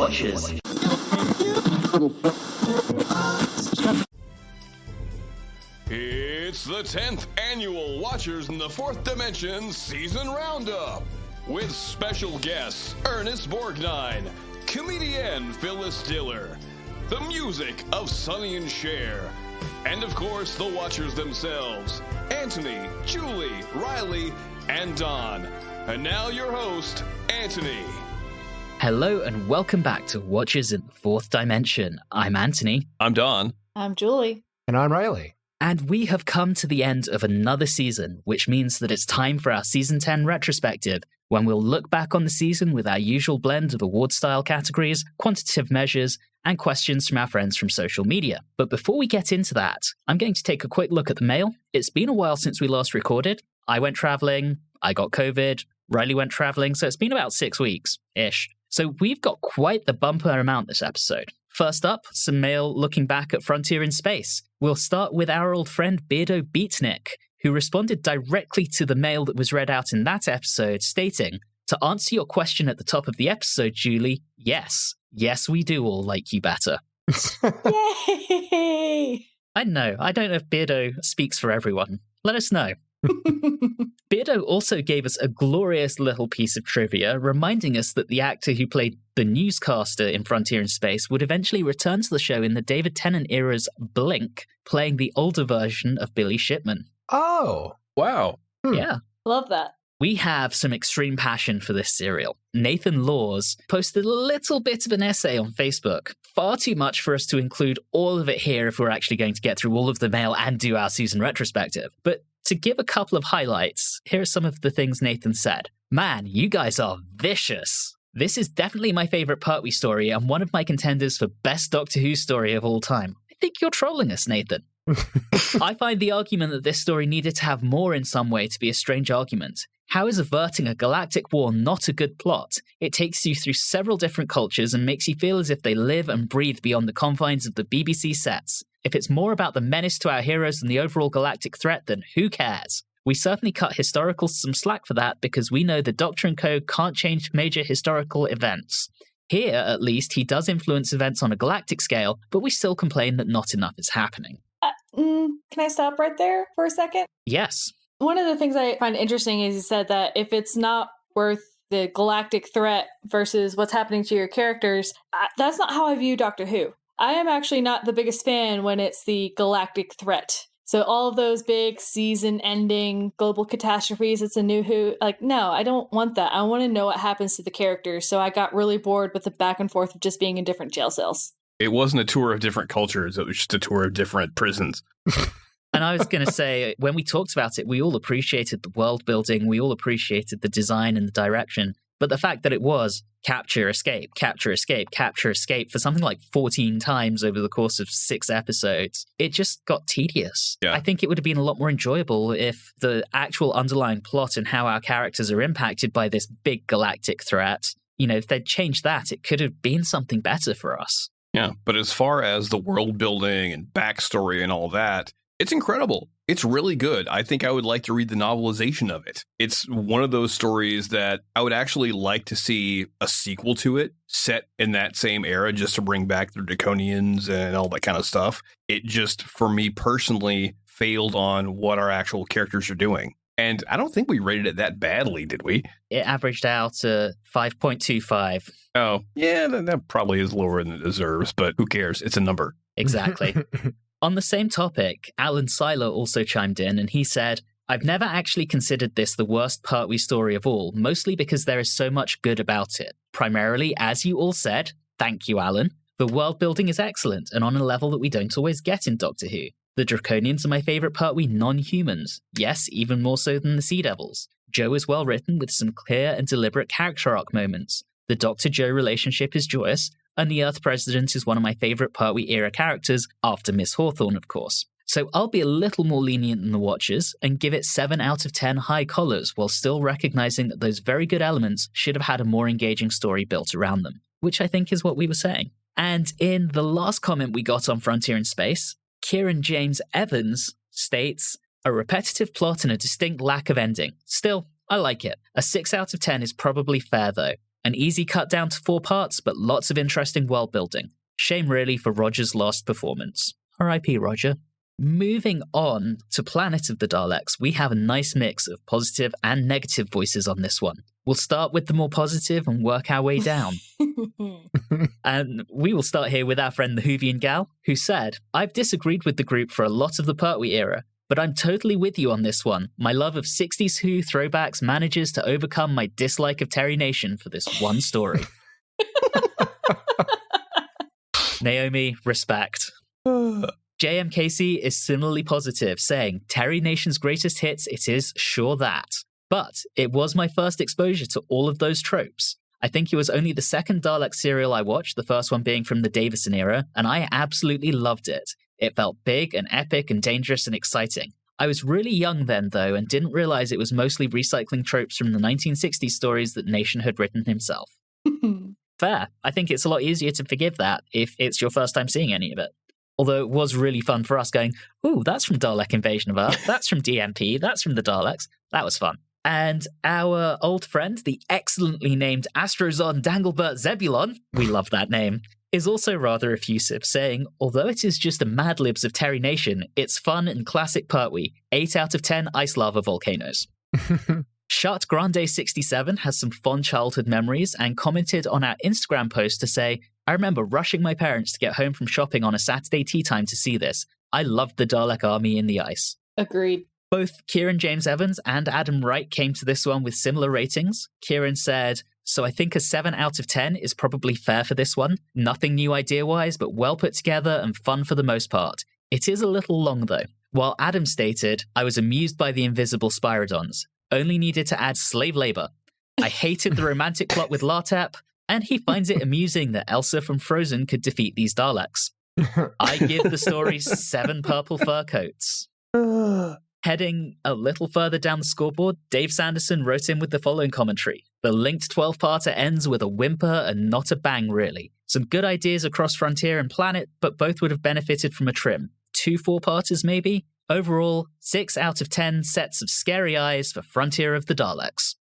Watchers. It's the 10th annual Watchers in the Fourth Dimension Season Roundup with special guests Ernest Borgnine, comedian Phyllis Diller, the music of Sonny and Cher, and of course the Watchers themselves, Anthony, Julie, Reilly, and Don. And now your host, Anthony. Hello and welcome back to Watchers in the Fourth Dimension. I'm Anthony. I'm Don. I'm Julie. And I'm Reilly. And we have come to the end of another season, which means that it's time for our Season 10 retrospective, when we'll look back on the season with our usual blend of award-style categories, quantitative measures, and questions from our friends from social media. But before we get into that, I'm going to take a quick look at the mail. It's been a while since we last recorded. I went traveling, I got COVID, Reilly went traveling, so it's been about 6 weeks-ish. So we've got quite the bumper amount this episode. First up, some mail looking back at Frontier in Space. We'll start with our old friend Beardo Beatnik, who responded directly to the mail that was read out in that episode, stating, "To answer your question at the top of the episode, Julie, yes. Yes, we do all like you better." Yay! I know. I don't know if Beardo speaks for everyone. Let us know. Beardo also gave us a glorious little piece of trivia, reminding us that the actor who played the newscaster in Frontier in Space would eventually return to the show in the David Tennant era's Blink, playing the older version of Billy Shipman. Oh, Wow. Yeah. Love that. We have some extreme passion for this serial. Nathan Laws posted a little bit of an essay on Facebook. Far too much for us to include all of it here if we're actually going to get through all of the mail and do our season retrospective. But to give a couple of highlights, here are some of the things Nathan said. "Man, you guys are vicious. This is definitely my favorite Pertwee story and one of my contenders for best Doctor Who story of all time. I think you're trolling us, Nathan. I find the argument that this story needed to have more in some way to be a strange argument. How is averting a galactic war not a good plot? It takes you through several different cultures and makes you feel as if they live and breathe beyond the confines of the BBC sets. If it's more about the menace to our heroes than the overall galactic threat, then who cares? We certainly cut historicals some slack for that because we know the Doctor and Co. can't change major historical events. Here, at least, he does influence events on a galactic scale, but we still complain that not enough is happening." Can I stop right there for a second? Yes. One of the things I find interesting is he said that if it's not worth the galactic threat versus what's happening to your characters, that's not how I view Doctor Who. I am actually not the biggest fan when it's the galactic threat. So all of those big season-ending global catastrophes, it's a new Who. No, I don't want that. I want to know what happens to the characters. So I got really bored with the back and forth of just being in different jail cells. It wasn't a tour of different cultures. It was just a tour of different prisons. And I was going to say, when we talked about it, we all appreciated the world building. We all appreciated the design and the direction. But the fact that it was capture, escape, capture, escape, capture, escape for something like 14 times over the course of 6 episodes, it just got tedious. Yeah. I think it would have been a lot more enjoyable if the actual underlying plot and how our characters are impacted by this big galactic threat, if they'd changed that, it could have been something better for us. Yeah, but as far as the world building and backstory and all that, it's incredible. It's really good. I think I would like to read the novelization of it. It's one of those stories that I would actually like to see a sequel to it set in that same era just to bring back the Draconians and all that kind of stuff. It just, for me personally, failed on what our actual characters are doing. And I don't think we rated it that badly, did we? It averaged out 5.25. Oh, yeah, that probably is lower than it deserves, but who cares? It's a number. Exactly. On the same topic, Alan Seiler also chimed in and he said, "I've never actually considered this the worst Pertwee story of all, mostly because there is so much good about it. Primarily, as you all said, thank you, Alan, the world building is excellent and on a level that we don't always get in Doctor Who. The Draconians are my favourite Pertwee non-humans. Yes, even more so than the Sea Devils. Jo is well written with some clear and deliberate character arc moments. The Doctor-Jo relationship is joyous, and the Earth President is one of my favourite Pertwee-era characters, after Miss Hawthorne, of course. So I'll be a little more lenient than the Watchers, and give it 7 out of 10 high collars, while still recognising that those very good elements should have had a more engaging story built around them, which I think is what we were saying. And in the last comment we got on Frontier in Space, Kieran James Evans states, "A repetitive plot and a distinct lack of ending. Still, I like it. A 6 out of 10 is probably fair though. An easy cut down to 4 parts, but lots of interesting world building. Shame really for Roger's lost performance. R.I.P. Roger. Moving on to Planet of the Daleks, we have a nice mix of positive and negative voices on this one. We'll start with the more positive and work our way down. And we will start here with our friend the Whovian Gal, who said, I've disagreed with the group for a lot of the Pertwee era, but I'm totally with you on this one. My love of 60s Who throwbacks manages to overcome my dislike of Terry Nation for this one story. Naomi, respect. J.M. Casey is similarly positive, saying, Terry Nation's greatest hits, it is sure that. But it was my first exposure to all of those tropes. I think it was only the second Dalek serial I watched, the first one being from the Davison era, and I absolutely loved it. It felt big and epic and dangerous and exciting. I was really young then, though, and didn't realize it was mostly recycling tropes from the 1960s stories that Nation had written himself. Fair. I think it's a lot easier to forgive that if it's your first time seeing any of it. Although it was really fun for us going, ooh, that's from Dalek Invasion of Earth, that's from DMP, that's from the Daleks. That was fun. And our old friend, the excellently named Astrozon Danglebert Zebulon, we love that name, is also rather effusive, saying, although it is just the Mad Libs of Terry Nation, it's fun and classic Pertwee. 8 out of 10 ice lava volcanoes. Shut Grande 67 has some fond childhood memories and commented on our Instagram post to say, I remember rushing my parents to get home from shopping on a Saturday tea time to see this. I loved the Dalek army in the ice. Agreed. Both Kieran James Evans and Adam Wright came to this one with similar ratings. Kieran said, so I think a 7 out of 10 is probably fair for this one. Nothing new idea-wise, but well put together and fun for the most part. It is a little long, though. While Adam stated, I was amused by the invisible Spyrodons. Only needed to add slave labor. I hated the romantic plot with Lartep, and he finds it amusing that Elsa from Frozen could defeat these Daleks. I give the story 7 purple fur coats. Heading a little further down the scoreboard, Dave Sanderson wrote in with the following commentary. The linked 12-parter ends with a whimper and not a bang, really. Some good ideas across Frontier and Planet, but both would have benefited from a trim. 2 4-parters, maybe? Overall, 6 out of 10 sets of scary eyes for Frontier of the Daleks.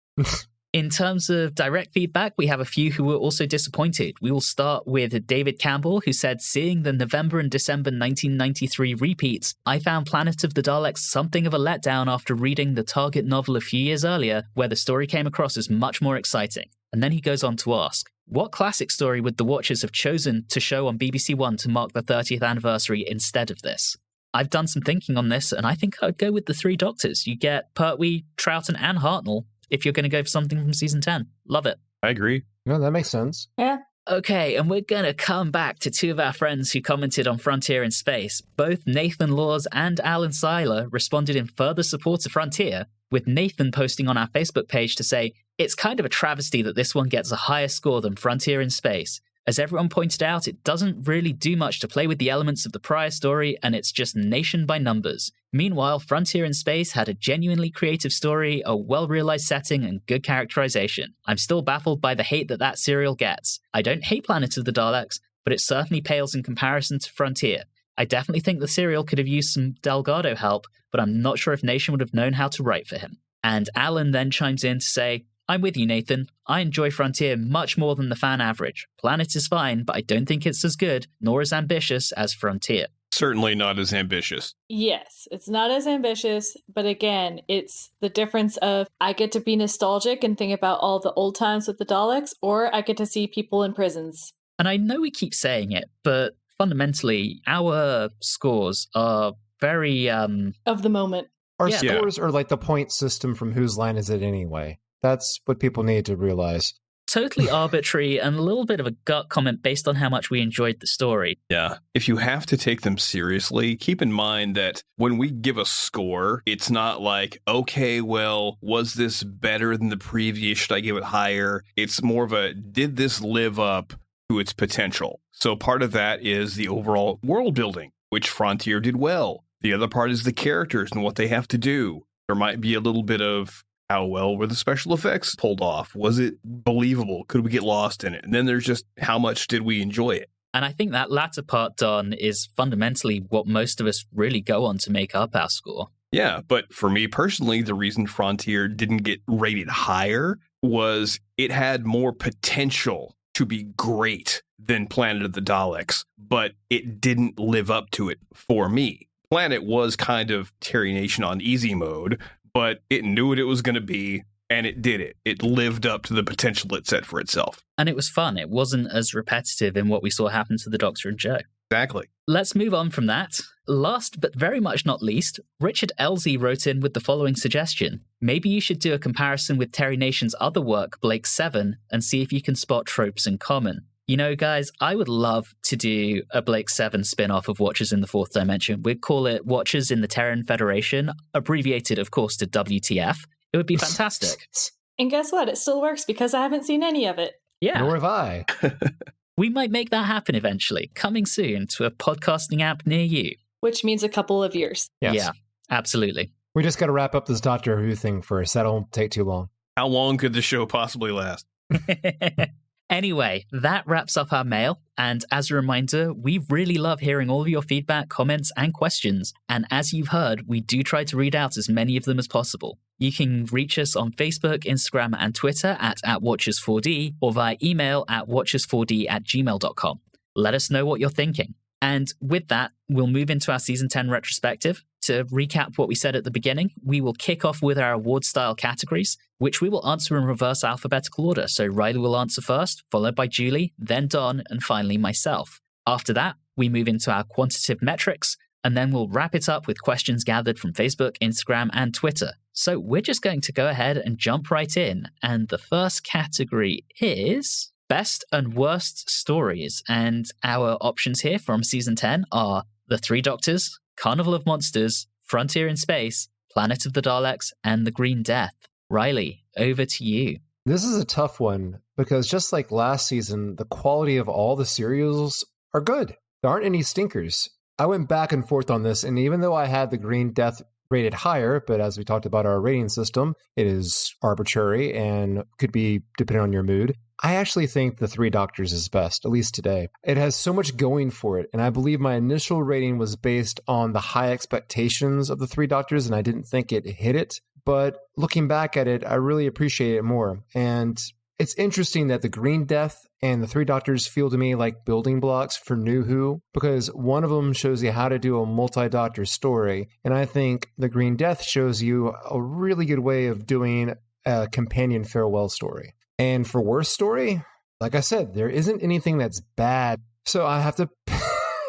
In terms of direct feedback, we have a few who were also disappointed. We will start with David Campbell, who said, seeing the November and December 1993 repeats, I found Planet of the Daleks something of a letdown after reading the Target novel a few years earlier, where the story came across as much more exciting. And then he goes on to ask, what classic story would the Watchers have chosen to show on BBC One to mark the 30th anniversary instead of this? I've done some thinking on this, and I think I'd go with the 3 Doctors. You get Pertwee, Troughton, and Hartnell if you're going to go for something from season 10. Love it. I agree. No, that makes sense. Yeah. Okay, and we're going to come back to 2 of our friends who commented on Frontier in Space. Both Nathan Laws and Alan Seiler responded in further support of Frontier, with Nathan posting on our Facebook page to say, it's kind of a travesty that this one gets a higher score than Frontier in Space. As everyone pointed out, it doesn't really do much to play with the elements of the prior story, and it's just Nation by numbers. Meanwhile, Frontier in Space had a genuinely creative story, a well-realized setting, and good characterization. I'm still baffled by the hate that serial gets. I don't hate Planet of the Daleks, but it certainly pales in comparison to Frontier. I definitely think the serial could have used some Delgado help, but I'm not sure if Nation would have known how to write for him. And Alan then chimes in to say, I'm with you, Nathan. I enjoy Frontier much more than the fan average. Planet is fine, but I don't think it's as good, nor as ambitious as Frontier. Certainly not as ambitious. Yes, it's not as ambitious, but again, it's the difference of I get to be nostalgic and think about all the old times with the Daleks, or I get to see people in prisons. And I know we keep saying it, but fundamentally, our scores are very... of the moment. Our scores are like the point system from Whose Line Is It Anyway? That's what people need to realize. Totally arbitrary and a little bit of a gut comment based on how much we enjoyed the story. Yeah. If you have to take them seriously, keep in mind that when we give a score, it's not like, okay, well, was this better than the previous? Should I give it higher? It's more of a, did this live up to its potential? So part of that is the overall world building, which Frontier did well. The other part is the characters and what they have to do. There might be a little bit of how well were the special effects pulled off? Was it believable? Could we get lost in it? And then there's just how much did we enjoy it? And I think that latter part, Don, is fundamentally what most of us really go on to make up our score. Yeah, but for me personally, the reason Frontier didn't get rated higher was it had more potential to be great than Planet of the Daleks, but it didn't live up to it for me. Planet was kind of Terry Nation on easy mode, but it knew what it was going to be, and it did it. It lived up to the potential it set for itself. And it was fun. It wasn't as repetitive in what we saw happen to the Doctor and Joe. Exactly. Let's move on from that. Last, but very much not least, Richard Elsie wrote in with the following suggestion. Maybe you should do a comparison with Terry Nation's other work, Blake 7, and see if you can spot tropes in common. You know, guys, I would love to do a Blake 7 spin-off of Watchers in the Fourth Dimension. We'd call it Watchers in the Terran Federation, abbreviated, of course, to WTF. It would be fantastic. And guess what? It still works because I haven't seen any of it. Yeah. Nor have I. We might make that happen eventually, coming soon to a podcasting app near you. Which means a couple of years. Yes. Yeah, absolutely. We just got to wrap up this Doctor Who thing first. That won't take too long. How long could the show possibly last? Anyway, that wraps up our mail. And as a reminder, we really love hearing all of your feedback, comments, and questions. And as you've heard, we do try to read out as many of them as possible. You can reach us on Facebook, Instagram, and Twitter at Watchers4D or via email at watchers4d@gmail.com. Let us know what you're thinking. And with that, we'll move into our Season 10 retrospective. To recap what we said at the beginning, we will kick off with our award-style categories, which we will answer in reverse alphabetical order. So Reilly will answer first, followed by Julie, then Don, and finally myself. After that, we move into our quantitative metrics, and then we'll wrap it up with questions gathered from Facebook, Instagram, and Twitter. So we're just going to go ahead and jump right in. And the first category is Best and Worst Stories. And our options here from Season 10 are The Three Doctors, Carnival of Monsters, Frontier in Space, Planet of the Daleks, and The Green Death. Reilly, over to you. This is a tough one because just like last season, the quality of all the serials are good. There aren't any stinkers. I went back and forth on this, and even though I had The Green Death rated higher, but as we talked about our rating system, it is arbitrary and could be depending on your mood. I actually think The Three Doctors is best, at least today. It has so much going for it, and I believe my initial rating was based on the high expectations of The Three Doctors, and I didn't think it hit it. But looking back at it, I really appreciate it more. And it's interesting that The Green Death and The Three Doctors feel to me like building blocks for New Who, because one of them shows you how to do a multi-doctor story, and I think The Green Death shows you a really good way of doing a companion farewell story. And for worst story, like I said, there isn't anything that's bad. So I have to,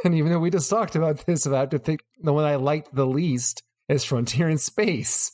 and even though we just talked about this, I have to pick the one I liked the least is Frontier in Space.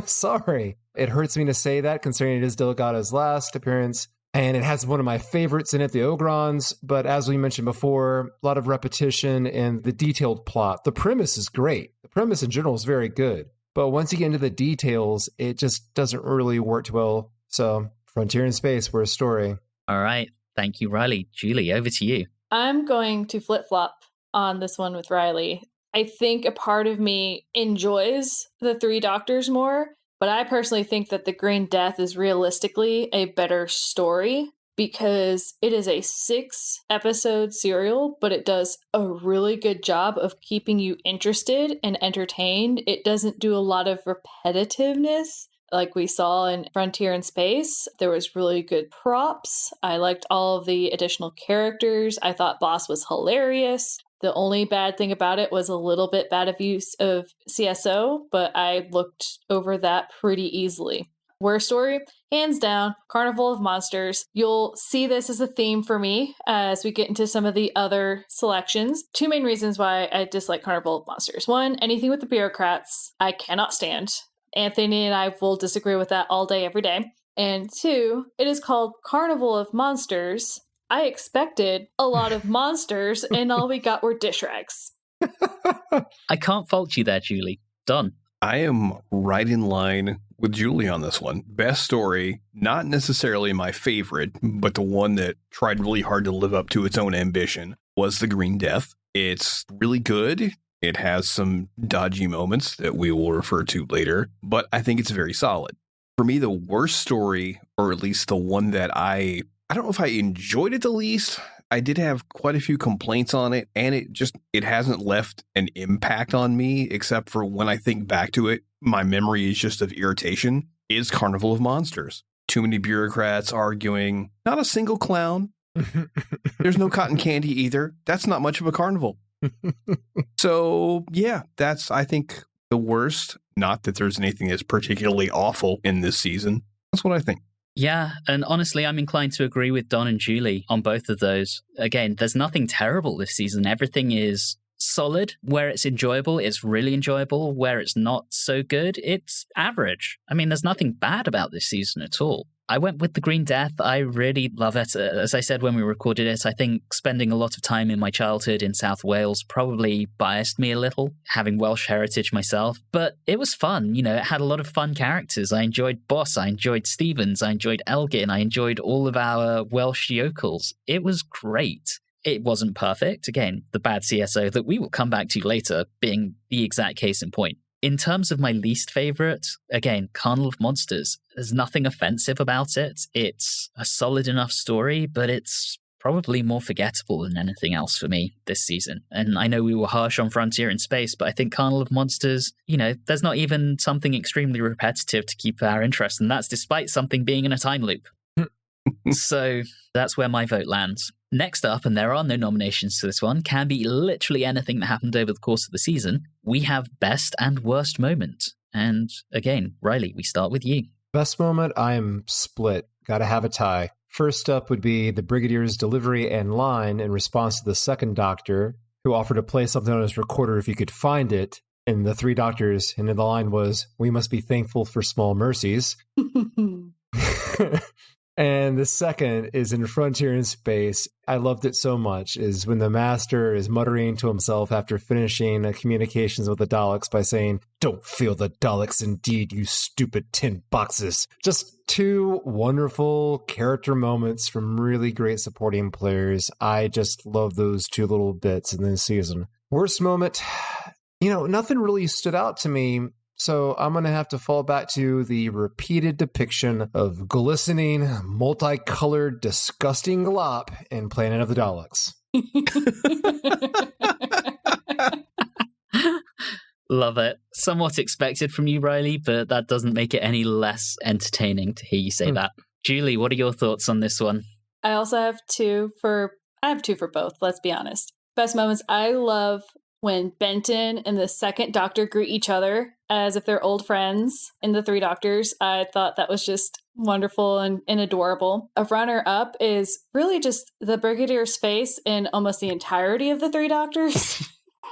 Sorry. It hurts me to say that, considering it is Delgado's last appearance. And it has one of my favorites in it, the Ogrons. But as we mentioned before, a lot of repetition and the detailed plot. The premise is great. The premise in general is very good. But once you get into the details, it just doesn't really work too well. So Frontier in Space, worst story. All right. Thank you, Reilly. Julie, over to you. I'm going to flip-flop on this one with Reilly. I think a part of me enjoys The Three Doctors more, but I personally think that The Green Death is realistically a better story because it is a 6-episode serial, but it does a really good job of keeping you interested and entertained. It doesn't do a lot of repetitiveness like we saw in Frontier in Space. There was really good props. I liked all of the additional characters. I thought Boss was hilarious. The only bad thing about it was a little bit bad of use of CSO, but I looked over that pretty easily. Worst story, hands down, Carnival of Monsters. You'll see this as a theme for me as we get into some of the other selections. 2 main reasons why I dislike Carnival of Monsters. 1, anything with the bureaucrats, I cannot stand. Anthony and I will disagree with that all day, every day. And 2, it is called Carnival of Monsters. I expected a lot of monsters, and all we got were dishrags. I can't fault you there, Julie. Done. I am right in line with Julie on this one. Best story, not necessarily my favorite, but the one that tried really hard to live up to its own ambition was The Green Death. It's really good. It has some dodgy moments that we will refer to later, but I think it's very solid. For me, the worst story, or at least the one that I don't know if I enjoyed it the least. I did have quite a few complaints on it, and it hasn't left an impact on me, except for when I think back to it, my memory is just of irritation, is Carnival of Monsters. too many bureaucrats arguing. Not a single clown. There's no cotton candy either. That's not much of a carnival. So, yeah, that's, I think, the worst. Not that there's anything that's particularly awful in this season. That's what I think. Yeah, and honestly, I'm inclined to agree with Don and Julie on both of those. Again, there's nothing terrible this season. Everything is solid. Where it's enjoyable, it's really enjoyable. Where it's not so good, it's average. I mean, there's nothing bad about this season at all. I went with The Green Death. I really love it. As I said when we recorded it, I think spending a lot of time in my childhood in South Wales probably biased me a little, having Welsh heritage myself. But it was fun. You know, it had a lot of fun characters. I enjoyed Boss. I enjoyed Stevens. I enjoyed Elgin. I enjoyed all of our Welsh yokels. It was great. It wasn't perfect. Again, the bad CSO that we will come back to later being the exact case in point. In terms of my least favorite, again, Carnival of Monsters. There's nothing offensive about it. It's a solid enough story, but it's probably more forgettable than anything else for me this season. And I know we were harsh on Frontier in Space, but I think Carnival of Monsters, you know, there's not even something extremely repetitive to keep our interest, and that's despite something being in a time loop. So that's where my vote lands. Next up, and there are no nominations to this one, can be literally anything that happened over the course of the season. We have Best and Worst Moment. And again, Reilly, we start with you. Best moment, I am split. Gotta have a tie. First up would be the Brigadier's delivery and line in response to the second Doctor, who offered to play something on his recorder if he could find it. And the three Doctors, and then the line was, "We must be thankful for small mercies." And the second is in Frontier in Space. I loved it so much, is when the Master is muttering to himself after finishing communications with the Daleks by saying, "Don't feel the Daleks indeed, you stupid tin boxes." Just two wonderful character moments from really great supporting players. I just love those two little bits in this season. Worst moment, you know, nothing really stood out to me. So I'm going to have to fall back to the repeated depiction of glistening, multicolored, disgusting glop in Planet of the Daleks. Love it. Somewhat expected from you, Reilly, but that doesn't make it any less entertaining to hear you say that. Julie, what are your thoughts on this one? I also have two for both, let's be honest. Best moments, I love when Benton and the second Doctor greet each other as if they're old friends in the Three Doctors. I thought that was just wonderful and adorable. A runner-up is really just the Brigadier's face in almost the entirety of the Three Doctors.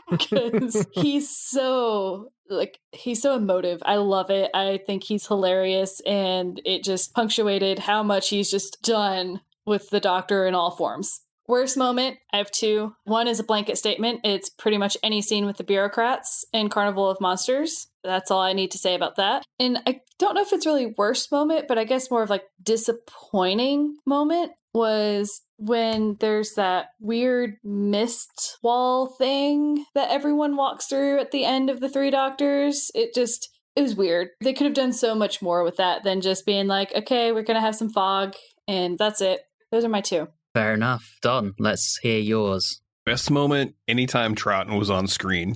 Because he's so emotive. I love it. I think he's hilarious, and it just punctuated how much he's just done with the Doctor in all forms. Worst moment, I have two. One is a blanket statement. It's pretty much any scene with the bureaucrats in Carnival of Monsters. That's all I need to say about that. And I don't know if it's really worst moment, but I guess more of like disappointing moment was when there's that weird mist wall thing that everyone walks through at the end of the Three Doctors. It was weird. They could have done so much more with that than just being like, okay, we're going to have some fog, and that's it. Those are my two. Fair enough. Don, let's hear yours. Best moment, anytime Troughton was on screen.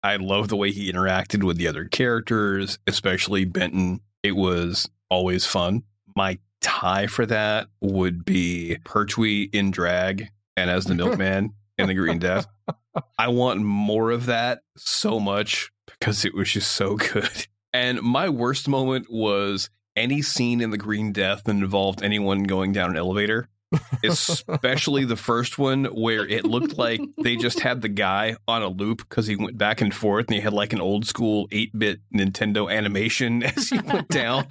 I love the way he interacted with the other characters, especially Benton. It was always fun. My tie for that would be Pertwee in drag and as the milkman in The Green Death. I want more of that so much because it was just so good. And my worst moment was any scene in The Green Death that involved anyone going down an elevator, especially the first one where it looked like they just had the guy on a loop because he went back and forth and he had like an old school 8-bit Nintendo animation as he went down.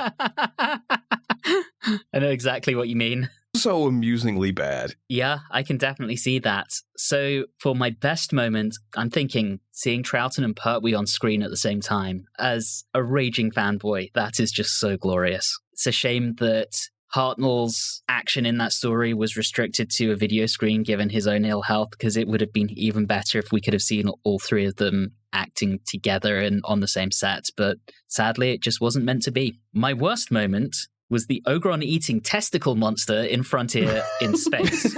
I know exactly what you mean. So amusingly bad. Yeah, I can definitely see that. So for my best moment, I'm thinking seeing Troughton and Pertwee on screen at the same time. As a raging fanboy, that is just so glorious. It's a shame that Hartnell's action in that story was restricted to a video screen given his own ill health, because it would have been even better if we could have seen all three of them acting together and on the same set. But sadly, it just wasn't meant to be. My worst moment was the Ogron-eating testicle monster in Frontier in Space.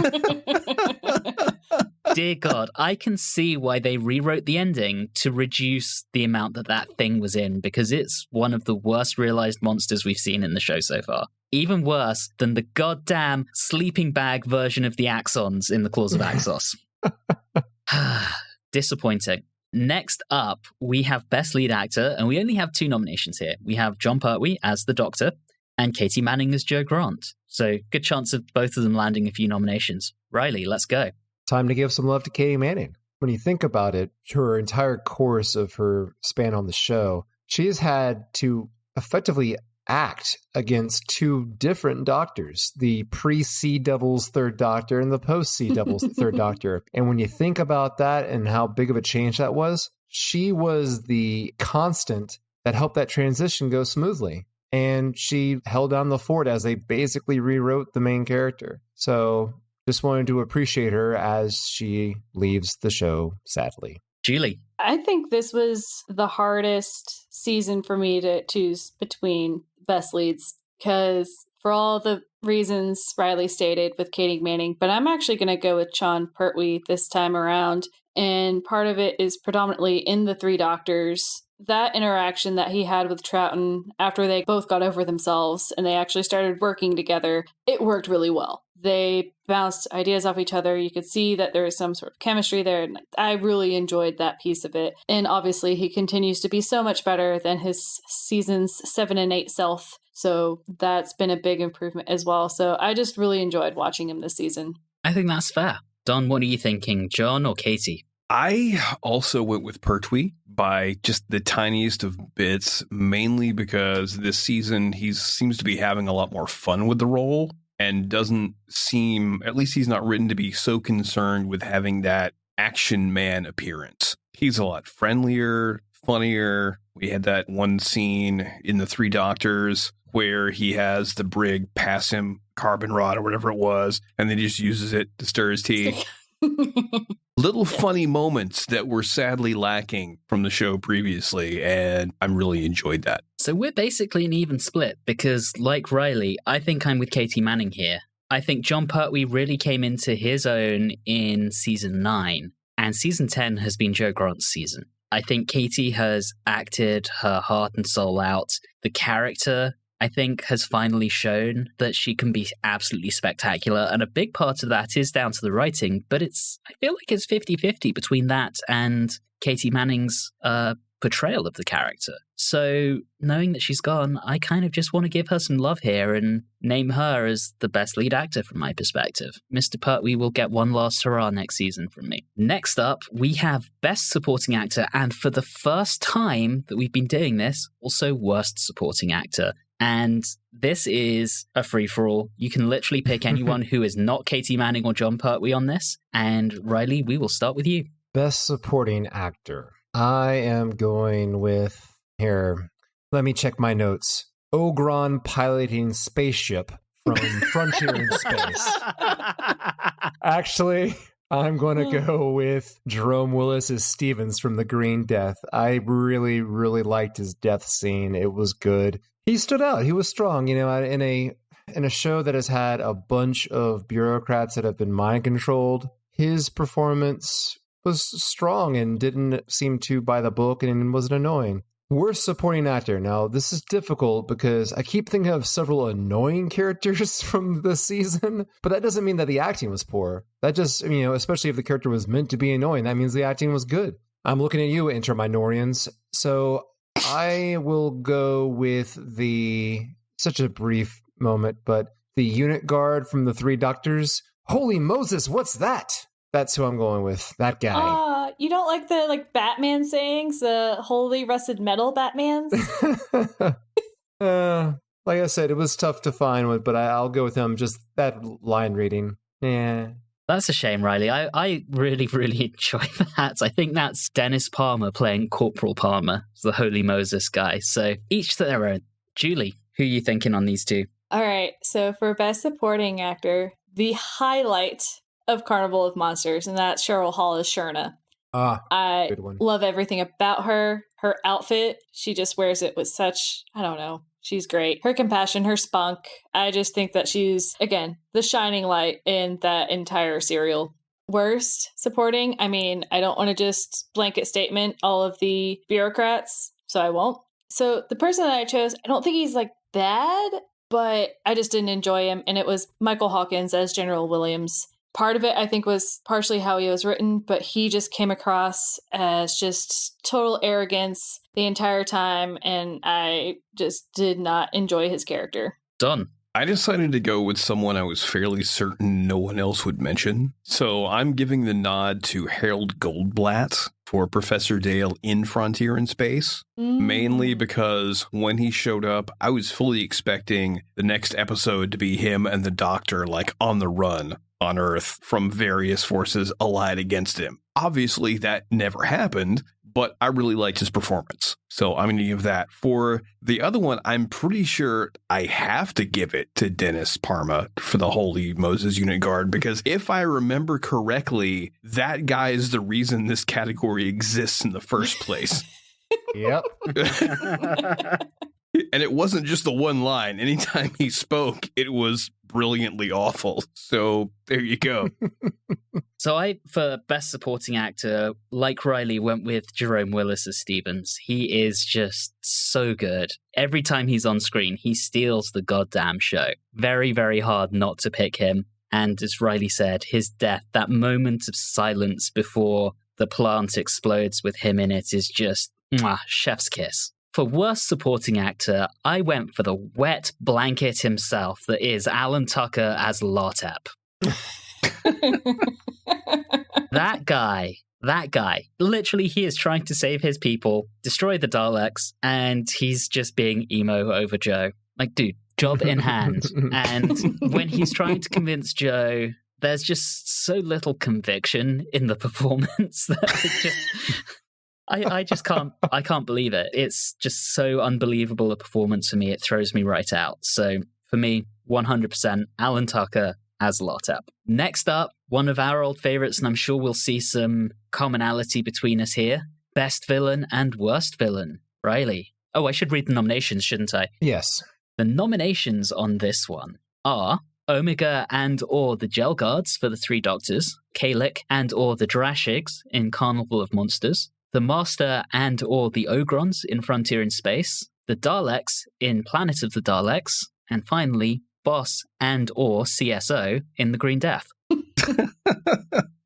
Dear God, I can see why they rewrote the ending to reduce the amount that thing was in, because it's one of the worst realized monsters we've seen in the show so far. Even worse than the goddamn sleeping bag version of the Axons in the Claws of Axos. Disappointing. Next up, we have Best Lead Actor, and we only have 2 nominations here. We have John Pertwee as the Doctor, and Katie Manning as Jo Grant. So good chance of both of them landing a few nominations. Reilly, let's go. Time to give some love to Katie Manning. When you think about it, her entire course of her span on the show, she has had to effectively act against 2 different doctors, the pre-Sea Devils Third Doctor and the post-Sea Devils Third Doctor. And when you think about that and how big of a change that was, she was the constant that helped that transition go smoothly. And she held down the fort as they basically rewrote the main character. So just wanted to appreciate her as she leaves the show, sadly. Julie. I think this was the hardest season for me to choose between best leads, because for all the reasons Reilly stated with Katie Manning, but I'm actually going to go with John Pertwee this time around. And part of it is predominantly in the 3 Doctors. That interaction that he had with Troughton after they both got over themselves and they actually started working together, it worked really well. They bounced ideas off each other. You could see that there was some sort of chemistry there. And I really enjoyed that piece of it. And obviously he continues to be so much better than his seasons 7 and 8 self. So that's been a big improvement as well. So I just really enjoyed watching him this season. I think that's fair. Don, what are you thinking, John or Katie? I also went with Pertwee by just the tiniest of bits, mainly because this season he seems to be having a lot more fun with the role and doesn't seem, at least he's not written to be so concerned with having that action man appearance. He's a lot friendlier, funnier. We had that one scene in the 3 Doctors where he has the brig pass him carbon rod or whatever it was, and then he just uses it to stir his tea. Little funny moments that were sadly lacking from the show previously, and I really enjoyed that. So we're basically an even split, because like Reilly, I think I'm with Katie Manning here. I think John Pertwee really came into his own in season 9, and season 10 has been Jo Grant's season. I think Katie has acted her heart and soul out. The character, I think, has finally shown that she can be absolutely spectacular. And a big part of that is down to the writing, but I feel like it's 50-50 between that and Katie Manning's portrayal of the character. So knowing that she's gone, I kind of just want to give her some love here and name her as the best lead actor from my perspective. Mr. Pertwee will get one last hurrah next season from me. Next up, we have Best Supporting Actor, and for the first time that we've been doing this, also Worst Supporting Actor. And this is a free-for-all. You can literally pick anyone who is not Katie Manning or John Pertwee on this. And Reilly, we will start with you. Best Supporting Actor. I am going with, here, let me check my notes. Ogron piloting spaceship from Frontier in Space. Actually, I'm going to go with Jerome Willis as Stevens from The Green Death. I really, really liked his death scene. It was good. He stood out. He was strong, in a show that has had a bunch of bureaucrats that have been mind controlled. His performance was strong and didn't seem to by the book and wasn't annoying. Worst supporting actor. Now, this is difficult because I keep thinking of several annoying characters from the season, but that doesn't mean that the acting was poor. That just, especially if the character was meant to be annoying, that means the acting was good. I'm looking at you, Interminorians. So I will go with such a brief moment, but the unit guard from the 3 Doctors. Holy Moses, what's that? That's who I'm going with. That guy. You don't like the Batman sayings, the holy rusted metal Batmans? Like I said, it was tough to find, but I'll go with him. Just that line reading. Yeah. That's a shame, Reilly. I really, really enjoy that. I think that's Dennis Palmer playing Corporal Palmer, the Holy Moses guy. So each to their own. Julie, who are you thinking on these 2? All right. So for Best Supporting Actor, the highlight of Carnival of Monsters, and that's Cheryl Hall as Sherna. I love everything about her. Her outfit, she just wears it with such, I don't know, she's great. Her compassion, her spunk. I just think that she's, again, the shining light in that entire serial. worst supporting. I mean, I don't want to just blanket statement all of the bureaucrats, so I won't. So the person that I chose, I don't think he's like bad, but I just didn't enjoy him. And it was Michael Hawkins as General Williams. Part of it, I think, was partially how he was written, but he just came across as just total arrogance the entire time. And I just did not enjoy his character. Done. I decided to go with someone I was fairly certain no one else would mention. So I'm giving the nod to Harold Goldblatt for Professor Dale in Frontier in Space, mainly because when he showed up, I was fully expecting the next episode to be him and the Doctor like on the run on Earth from various forces allied against him. Obviously, that never happened, but I really liked his performance. So I'm going to give that. For the other one, I'm pretty sure I have to give it to Dennis Parma for the Holy Moses Unit Guard, because if I remember correctly, that guy is the reason this category exists in the first place. Yep. And it wasn't just the one line. Anytime he spoke, it was brilliantly awful. So there you go. So I, for Best Supporting Actor, like Reilly, went with Jerome Willis as Stevens. He is just so good. Every time he's on screen, he steals the goddamn show. Very, very hard not to pick him. And as Reilly said, his death, that moment of silence before the plant explodes with him in it, is just chef's kiss. For Worst Supporting Actor, I went for the wet blanket himself that is Alan Tucker as Lotep. That guy, literally he is trying to save his people, destroy the Daleks, and he's just being emo over Joe. Like, dude, job in hand. And when he's trying to convince Joe, there's just so little conviction in the performance that I just can't believe it. It's just so unbelievable a performance for me. It throws me right out. So for me, 100% Alan Tucker as Lotep. Next up, one of our old favorites, and I'm sure we'll see some commonality between us here. Best villain and worst villain. Reilly. Oh, I should read the nominations, shouldn't I? Yes. The nominations on this one are Omega and or the Gel Guards for the Three Doctors, Kalec and or the Drashigs in Carnival of Monsters, the Master and or the Ogrons in Frontier in Space, the Daleks in Planet of the Daleks, and finally, Boss and or CSO in The Green Death.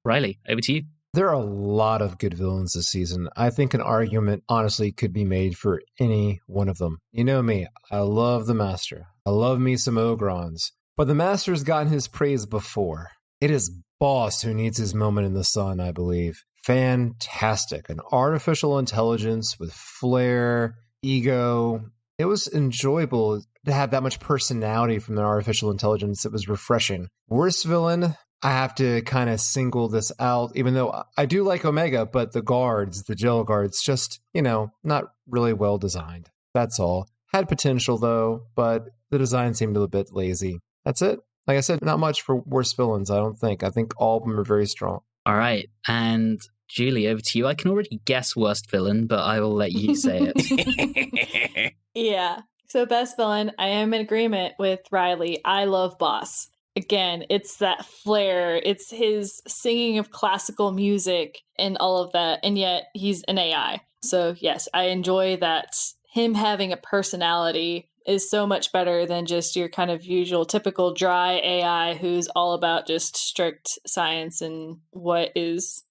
Reilly, over to you. There are a lot of good villains this season. I think an argument, honestly, could be made for any one of them. You know me, I love the Master. I love me some Ogrons. But the Master's gotten his praise before. It is Boss who needs his moment in the sun, I believe. Fantastic. An artificial intelligence with flair, ego. It was enjoyable to have that much personality from the artificial intelligence. It was refreshing. Worst villain, I have to kind of single this out, even though I do like Omega, but the guards, the Gel Guards, just, not really well designed. That's all. Had potential, though, but the design seemed a bit lazy. That's it. Like I said, not much for worst villains, I don't think. I think all of them are very strong. All right. And Julie, over to you. I can already guess worst villain, but I will let you say it. Yeah. So best villain, I am in agreement with Reilly. I love Boss. Again, it's that flair. It's his singing of classical music and all of that. And yet he's an AI. So yes, I enjoy that. Him having a personality is so much better than just your kind of usual typical dry AI who's all about just strict science and what is,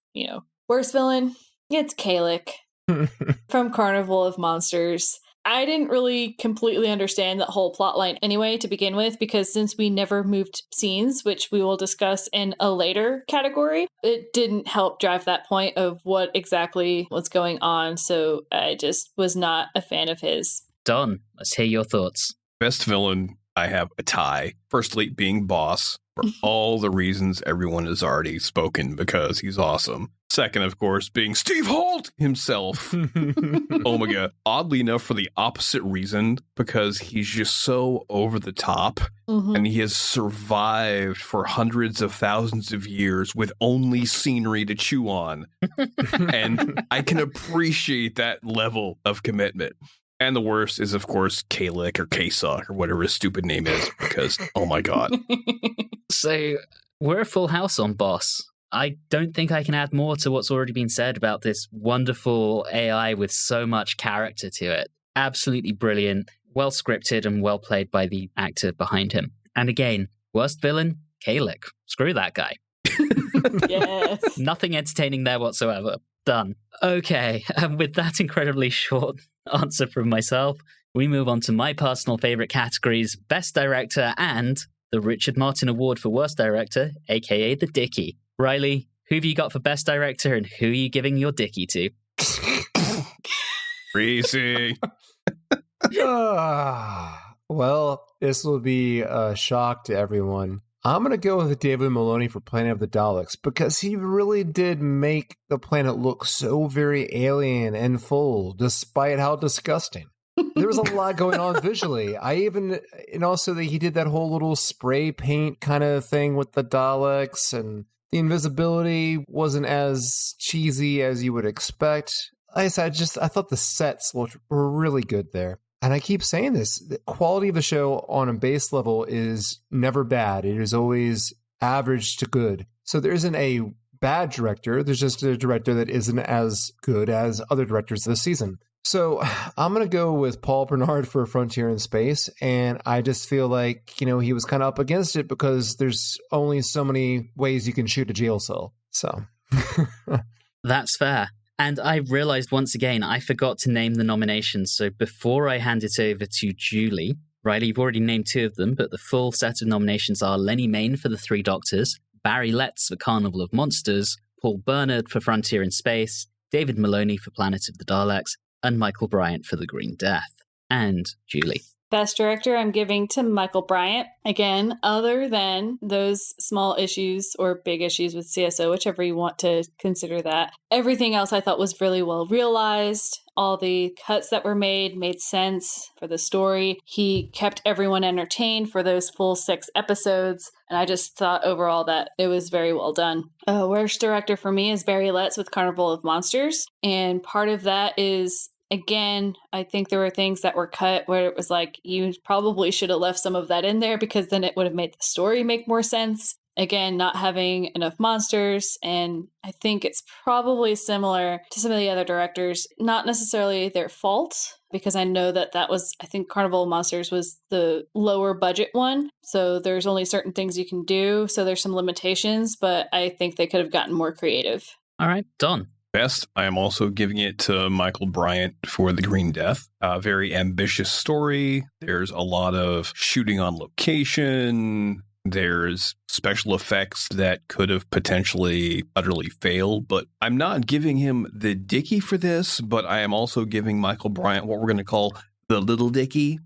worst villain. It's Kalec from Carnival of Monsters. I didn't really completely understand that whole plot line anyway to begin with, because since we never moved scenes, which we will discuss in a later category, it didn't help drive that point of what exactly was going on. So I just was not a fan of his. Don, let's hear your thoughts. Best villain, I have a tie. Firstly, being Boss, for all the reasons everyone has already spoken, because he's awesome. Second, of course, being Steve Holt himself, Omega. Oddly enough, for the opposite reason, because he's just so over the top, and he has survived for hundreds of thousands of years with only scenery to chew on. And I can appreciate that level of commitment. And the worst is, of course, Kalec or Kesa or whatever his stupid name is, because, oh my God. So we're a full house on Boss. I don't think I can add more to what's already been said about this wonderful AI with so much character to it. Absolutely brilliant, well scripted and well played by the actor behind him. And again, worst villain, Dalek. Screw that guy. Yes. Nothing entertaining there whatsoever. Done. Okay, and with that incredibly short answer from myself, we move on to my personal favorite categories, Best Director and the Richard Martin Award for Worst Director, aka the Dickie. Reilly, who have you got for Best Director and who are you giving your Dickie to? Greasy. Well, this will be a shock to everyone. I'm going to go with David Maloney for Planet of the Daleks because he really did make the planet look so very alien and full, despite how disgusting. There was a lot going on visually. And also that he did that whole little spray paint kind of thing with the Daleks, and the invisibility wasn't as cheesy as you would expect. I thought the sets were really good there. And I keep saying this, the quality of the show on a base level is never bad. It is always average to good. So there isn't a bad director. There's just a director that isn't as good as other directors this season. So I'm going to go with Paul Bernard for Frontier in Space. And I just feel like, he was kind of up against it because there's only so many ways you can shoot a jail cell. So That's fair. And I realized once again, I forgot to name the nominations. So before I hand it over to Julie, Reilly, you've already named 2 of them, but the full set of nominations are Lenny Mayne for The Three Doctors, Barry Letts for Carnival of Monsters, Paul Bernard for Frontier in Space, David Maloney for Planet of the Daleks, and Michael Bryant for The Green Death. And Julie. Best Director, I'm giving to Michael Bryant. Again, other than those small issues or big issues with CSO, whichever you want to consider that. Everything else I thought was really well realized. All the cuts that were made sense for the story. He kept everyone entertained for those full 6 episodes. And I just thought overall that it was very well done. Worst director for me is Barry Letts with Carnival of Monsters. And part of that is, again, I think there were things that were cut where it was like, you probably should have left some of that in there because then it would have made the story make more sense. Again, not having enough monsters. And I think it's probably similar to some of the other directors, not necessarily their fault, because I know that I think Carnival of Monsters was the lower budget one. So there's only certain things you can do. So there's some limitations, but I think they could have gotten more creative. All right, Don. Best, I am also giving it to Michael Bryant for The Green Death. A very ambitious story. There's a lot of shooting on location. There's special effects that could have potentially utterly failed, but I'm not giving him the Dickie for this, but I am also giving Michael Bryant what we're going to call the Little Dickie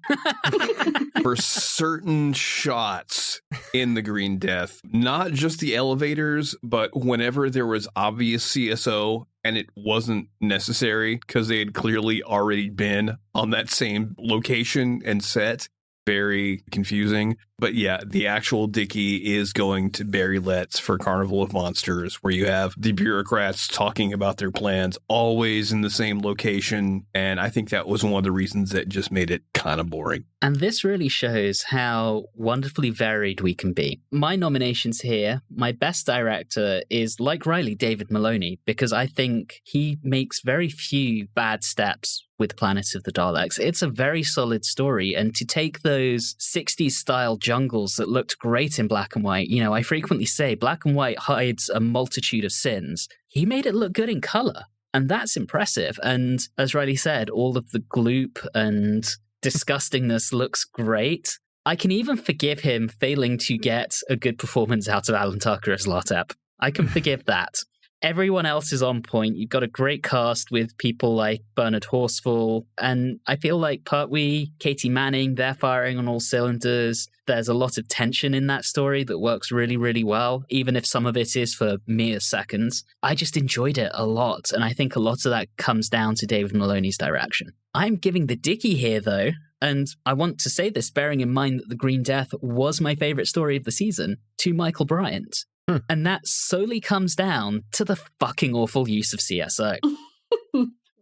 for certain shots in The Green Death. Not just the elevators, but whenever there was obvious CSO and it wasn't necessary because they had clearly already been on that same location and set. Very confusing. But yeah, the actual Dickie is going to Barry Letts for Carnival of Monsters, where you have the bureaucrats talking about their plans always in the same location. And I think that was one of the reasons that just made it kind of boring. And this really shows how wonderfully varied we can be. My nominations here, my best director is, like Reilly, David Maloney, because I think he makes very few bad steps with Planet of the Daleks. It's a very solid story, and to take those 60s style jungles that looked great in black and white, I frequently say black and white hides a multitude of sins. He made it look good in color, and that's impressive. And as Reilly said, all of the gloop and disgustingness looks great. I can even forgive him failing to get a good performance out of Alan Tucker as Lotep. I can forgive that. Everyone else is on point. You've got a great cast with people like Bernard Horsfall, and I feel like Pertwee, Katie Manning, they're firing on all cylinders. There's a lot of tension in that story that works really, really well, even if some of it is for mere seconds. I just enjoyed it a lot, and I think a lot of that comes down to David Maloney's direction. I'm giving the Dickie here, though, and I want to say this bearing in mind that The Green Death was my favorite story of the season, to Michael Bryant. And that solely comes down to the fucking awful use of CSO.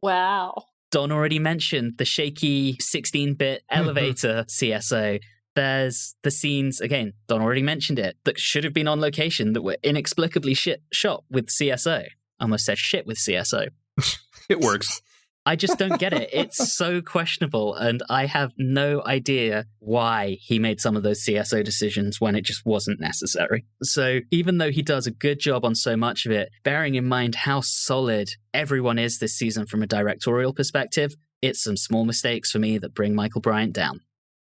Wow. Don already mentioned the shaky 16-bit elevator CSO. There's the scenes, again, Don already mentioned it, that should have been on location that were inexplicably shot with CSO. I almost said shit with CSO. It works. I just don't get it. It's so questionable, and I have no idea why he made some of those CSO decisions when it just wasn't necessary. So even though he does a good job on so much of it, bearing in mind how solid everyone is this season from a directorial perspective, it's some small mistakes for me that bring Michael Bryant down.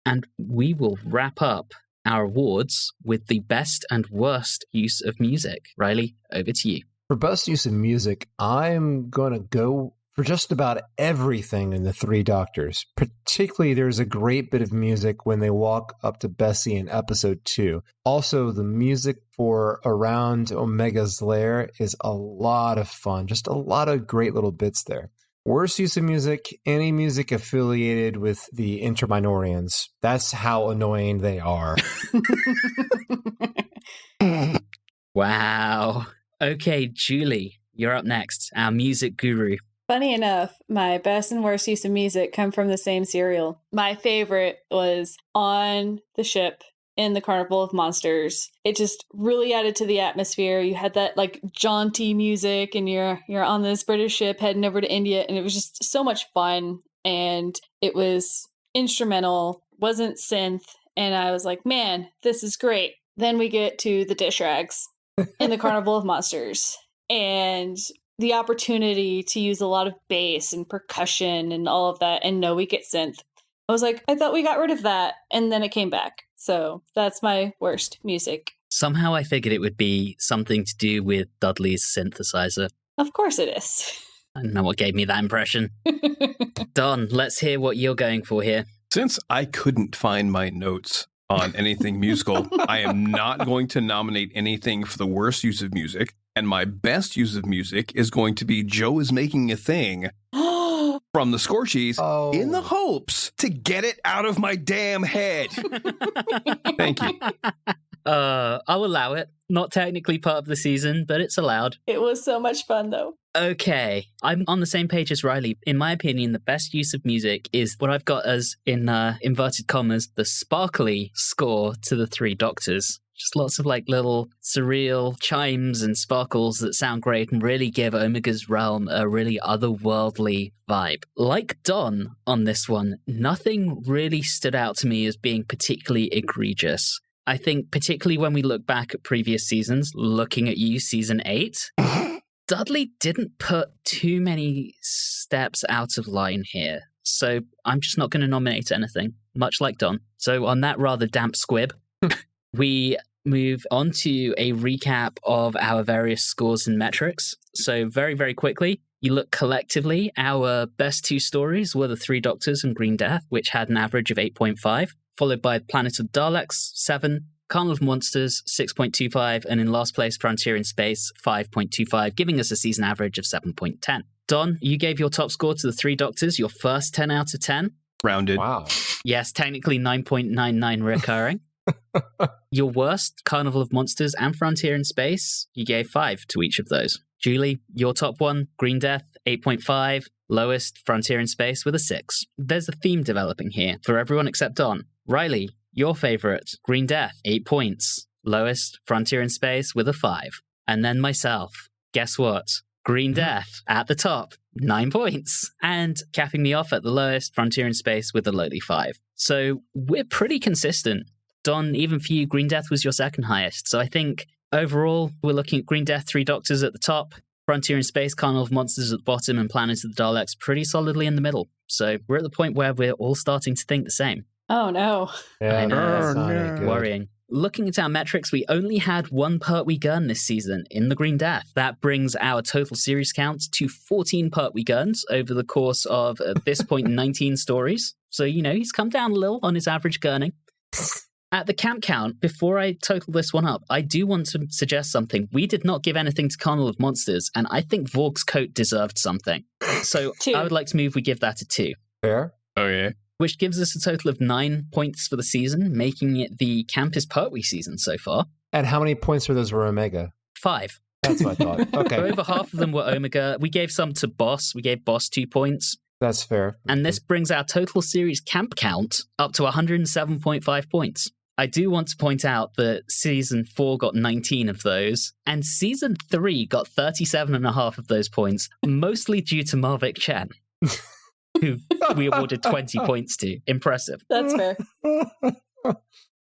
And we will wrap up our awards with the best and worst use of music. Reilly, over to you. For best use of music, I'm going to go for just about everything in the Three Doctors. Particularly, there's a great bit of music when they walk up to Bessie in episode 2. Also, the music for Around Omega's Lair is a lot of fun. Just a lot of great little bits there. Worst use of music, any music affiliated with the Interminorians. That's how annoying they are. Wow. Okay, Julie, you're up next, our music guru. Funny enough, my best and worst use of music come from the same serial. My favorite was On the Ship in the Carnival of Monsters. It just really added to the atmosphere. You had that like jaunty music, and you're on this British ship heading over to India, and it was just so much fun, and it was instrumental, wasn't synth, and I was like, man, this is great. Then we get to the dishrags in the Carnival of Monsters, and the opportunity to use a lot of bass and percussion and all of that, and no, we get synth. I was like, I thought we got rid of that, and then it came back. So that's my worst music. Somehow I figured it would be something to do with Dudley's synthesizer. Of course it is. I don't know what gave me that impression. Don, let's hear what you're going for here. Since I couldn't find my notes on anything musical, I am not going to nominate anything for the worst use of music. And my best use of music is going to be Joe Is Making a Thing from the Scorchies in the hopes to get it out of my damn head. Thank you. I'll allow it. Not technically part of the season, but it's allowed. It was so much fun, though. Okay, I'm on the same page as Reilly. In my opinion, the best use of music is what I've got as, in inverted commas, the sparkly score to the Three Doctors. Just lots of like little surreal chimes and sparkles that sound great and really give Omega's realm a really otherworldly vibe. Like Don on this one, nothing really stood out to me as being particularly egregious. I think particularly when we look back at previous seasons, looking at you, season 8, Dudley didn't put too many steps out of line here. So I'm just not going to nominate anything, much like Don. So on that rather damp squib, we move on to a recap of our various scores and metrics. So very, very quickly, you look collectively, our best two stories were The Three Doctors and Green Death, which had an average of 8.5, followed by Planet of the Daleks, 7, Carnival of Monsters, 6.25, and in last place, Frontier in Space, 5.25, giving us a season average of 7.10. Don, you gave your top score to The Three Doctors, your first 10 out of 10. Rounded. Wow. Yes, technically 9.99 recurring. Your worst, Carnival of Monsters and Frontier in Space, you gave 5 to each of those. Julie, your top one, Green Death, 8.5. Lowest, Frontier in Space with a 6. There's a theme developing here for everyone except Don. Reilly, your favorite, Green Death, 8 points. Lowest, Frontier in Space with a 5. And then myself, guess what? Green Death at the top, 9 points. And capping me off at the lowest, Frontier in Space with a lowly 5. So we're pretty consistent. Don, even for you, Green Death was your second highest. So I think overall, we're looking at Green Death, Three Doctors at the top, Frontier in Space, Carnival of Monsters at the bottom, and Planet of the Daleks pretty solidly in the middle. So we're at the point where we're all starting to think the same. Oh, no. Yeah, I know. that's not any good. Worrying. Looking at our metrics, we only had one Pertwee gun this season in the Green Death. That brings our total series count to 14 Pertwee guns over the course of, at this point, 19 stories. So, he's come down a little on his average gunning. At the camp count, before I total this one up, I do want to suggest something. We did not give anything to Carnival of Monsters, and I think Vorg's coat deserved something. So 2. I would like to move we give that a 2. Fair. Oh, yeah. Which gives us a total of 9 points for the season, making it the Campus Pertwee season so far. And how many points for those were Omega? 5. That's what I thought. Okay. Over half of them were Omega. We gave some to Boss. We gave Boss 2 points. That's fair. And this brings our total series camp count up to 107.5 points. I do want to point out that Season 4 got 19 of those, and Season 3 got 37.5 of those points, mostly due to Marvick Chen, who we awarded 20 points to. Impressive. That's fair.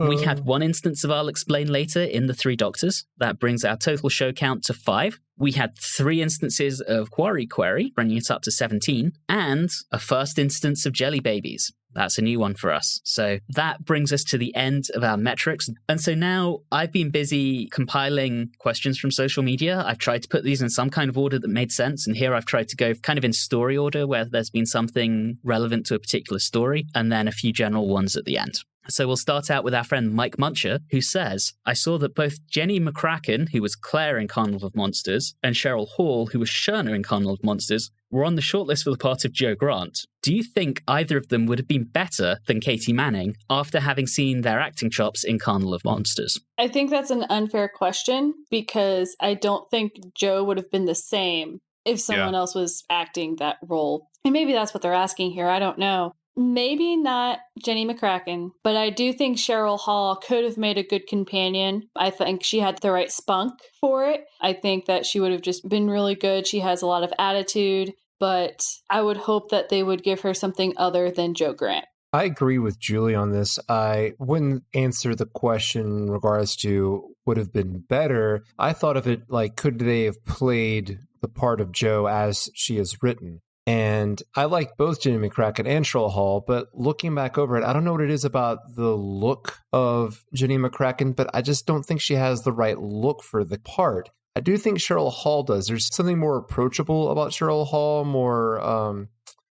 We had one instance of I'll explain later in the Three Doctors. That brings our total show count to 5. We had 3 instances of Quarry Query, bringing it up to 17, and a first instance of Jelly Babies. That's a new one for us. So that brings us to the end of our metrics. And so now I've been busy compiling questions from social media. I've tried to put these in some kind of order that made sense. And here I've tried to go kind of in story order where there's been something relevant to a particular story, and then a few general ones at the end. So we'll start out with our friend Mike Muncher, who says, I saw that both Jenny McCracken, who was Claire in Carnival of Monsters, and Cheryl Hall, who was Sherna in Carnival of Monsters, were on the shortlist for the part of Jo Grant. Do you think either of them would have been better than Katie Manning after having seen their acting chops in Carnival of Monsters? I think that's an unfair question because I don't think Jo would have been the same if someone else was acting that role. And maybe that's what they're asking here. I don't know. Maybe not Jenny McCracken, but I do think Cheryl Hall could have made a good companion. I think she had the right spunk for it. I think that she would have just been really good. She has a lot of attitude, but I would hope that they would give her something other than Jo Grant. I agree with Julie on this. I wouldn't answer the question in regards to would have been better. I thought of it like, could they have played the part of Jo as she is written? And I like both Jenny McCracken and Cheryl Hall, but looking back over it, I don't know what it is about the look of Jenny McCracken, but I just don't think she has the right look for the part. I do think Cheryl Hall does. There's something more approachable about Cheryl Hall, more,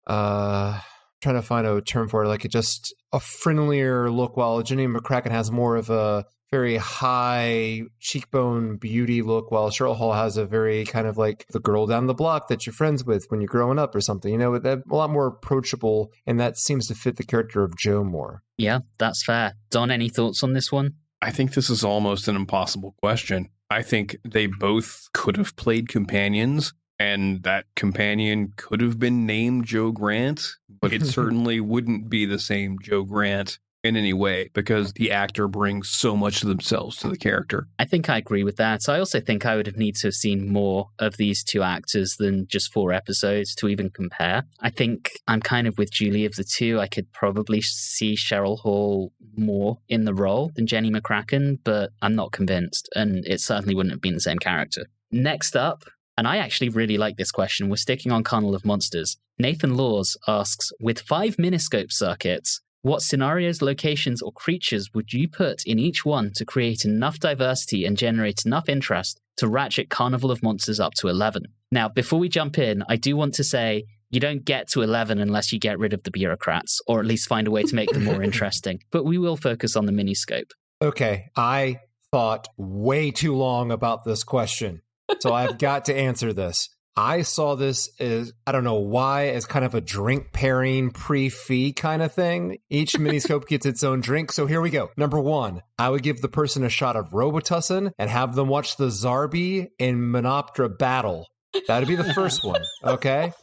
trying to find a term for it, like just a friendlier look, while Jenny McCracken has more of a very high cheekbone beauty look, while Cheryl Hall has a very kind of like the girl down the block that you're friends with when you're growing up or something, you know, a lot more approachable, and that seems to fit the character of Jo more. Yeah, that's fair. Don, any thoughts on this one? I think this is almost an impossible question. I think they both could have played companions, and that companion could have been named Jo Grant, but it certainly wouldn't be the same Jo Grant in any way, because the actor brings so much of themselves to the character. I think I agree with that. I also think I would have needed to have seen more of these two actors than just 4 episodes to even compare. I think I'm kind of with Julie of the two. I could probably see Cheryl Hall more in the role than Jenny McCracken, but I'm not convinced, and it certainly wouldn't have been the same character. Next up, and I actually really like this question, we're sticking on Carnival of Monsters. Nathan Laws asks, with 5 miniscope circuits, what scenarios, locations, or creatures would you put in each one to create enough diversity and generate enough interest to ratchet Carnival of Monsters up to 11? Now, before we jump in, I do want to say you don't get to 11 unless you get rid of the bureaucrats, or at least find a way to make them more interesting. But we will focus on the miniscope. Okay, I thought way too long about this question, so I've got to answer this. I saw this as, I don't know why, as kind of a drink pairing pre-fee kind of thing. Each miniscope gets its own drink. So here we go. Number 1, I would give the person a shot of Robitussin and have them watch the Zarbi and Menoptera battle. That'd be the first one. Okay.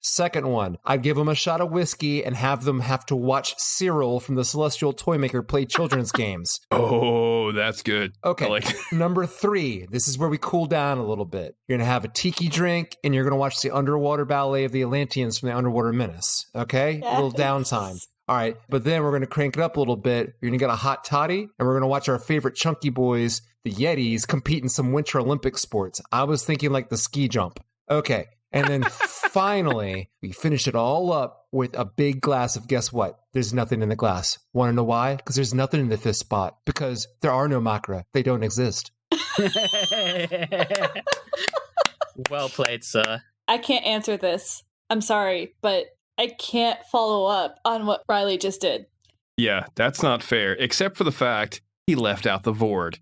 Second one, I'd give them a shot of whiskey and have them have to watch Cyril from the Celestial Toymaker play children's games. Oh, that's good. Okay. Number 3, this is where we cool down a little bit. You're going to have a tiki drink and you're going to watch the underwater ballet of the Atlanteans from the Underwater Menace. Okay? Yes. A little downtime. All right. But then we're going to crank it up a little bit. You're going to get a hot toddy and we're going to watch our favorite chunky boys, the Yetis, compete in some Winter Olympic sports. I was thinking like the ski jump. Okay. And then finally, we finish it all up with a big glass of, guess what? There's nothing in the glass. Want to know why? Because there's nothing in the 5th spot. Because there are no Makra. They don't exist. Well played, sir. I can't answer this. I'm sorry, but I can't follow up on what Reilly just did. Yeah, that's not fair, except for the fact he left out the Vord.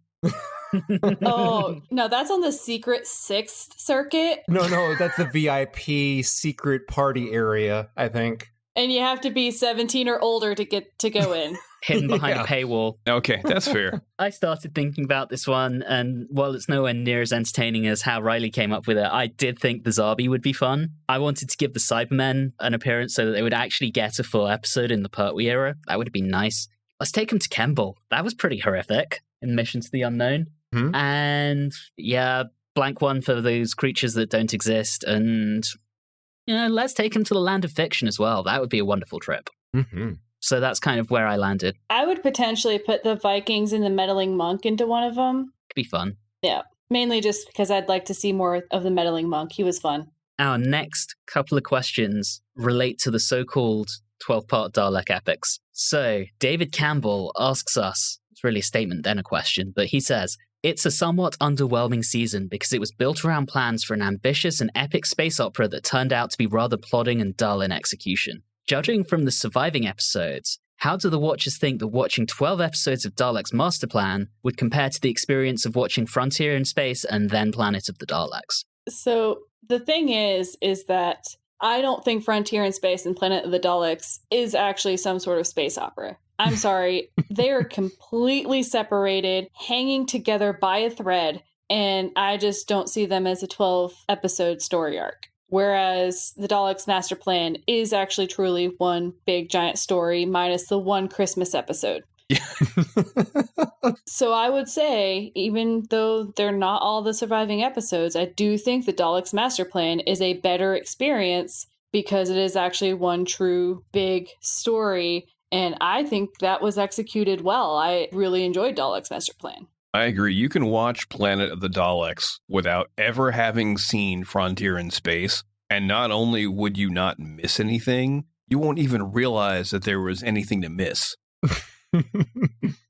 Oh, no, that's on the secret 6th circuit. No, that's the VIP secret party area, I think. And you have to be 17 or older to get to go in. Hidden behind a paywall. Okay, that's fair. I started thinking about this one, and while it's nowhere near as entertaining as how Reilly came up with it, I did think the Zarbi would be fun. I wanted to give the Cybermen an appearance so that they would actually get a full episode in the Pertwee era. That would have been nice. Let's take them to Kemble. That was pretty horrific in Mission to the Unknown. And yeah, blank one for those creatures that don't exist. And let's take them to the land of fiction as well. That would be a wonderful trip. So that's kind of where I landed. I would potentially put the Vikings and the meddling monk into one of them. Could be fun. Yeah, mainly just because I'd like to see more of the meddling monk. He was fun. Our next couple of questions relate to the so-called 12-part Dalek epics. So David Campbell asks us, it's really a statement then a question, but he says, it's a somewhat underwhelming season because it was built around plans for an ambitious and epic space opera that turned out to be rather plodding and dull in execution. Judging from the surviving episodes, how do the watchers think that watching 12 episodes of Dalek's master plan would compare to the experience of watching Frontier in Space and then Planet of the Daleks? So the thing is that I don't think Frontier in Space and Planet of the Daleks is actually some sort of space opera. I'm sorry. They are completely separated, hanging together by a thread, and I just don't see them as a 12-episode story arc. Whereas the Daleks' master plan is actually truly one big giant story minus the one Christmas episode. So I would say, even though they're not all the surviving episodes, I do think the Daleks' master plan is a better experience because it is actually one true big story. And I think that was executed well. I really enjoyed Dalek's master plan. I agree. You can watch Planet of the Daleks without ever having seen Frontier in Space. And not only would you not miss anything, you won't even realize that there was anything to miss.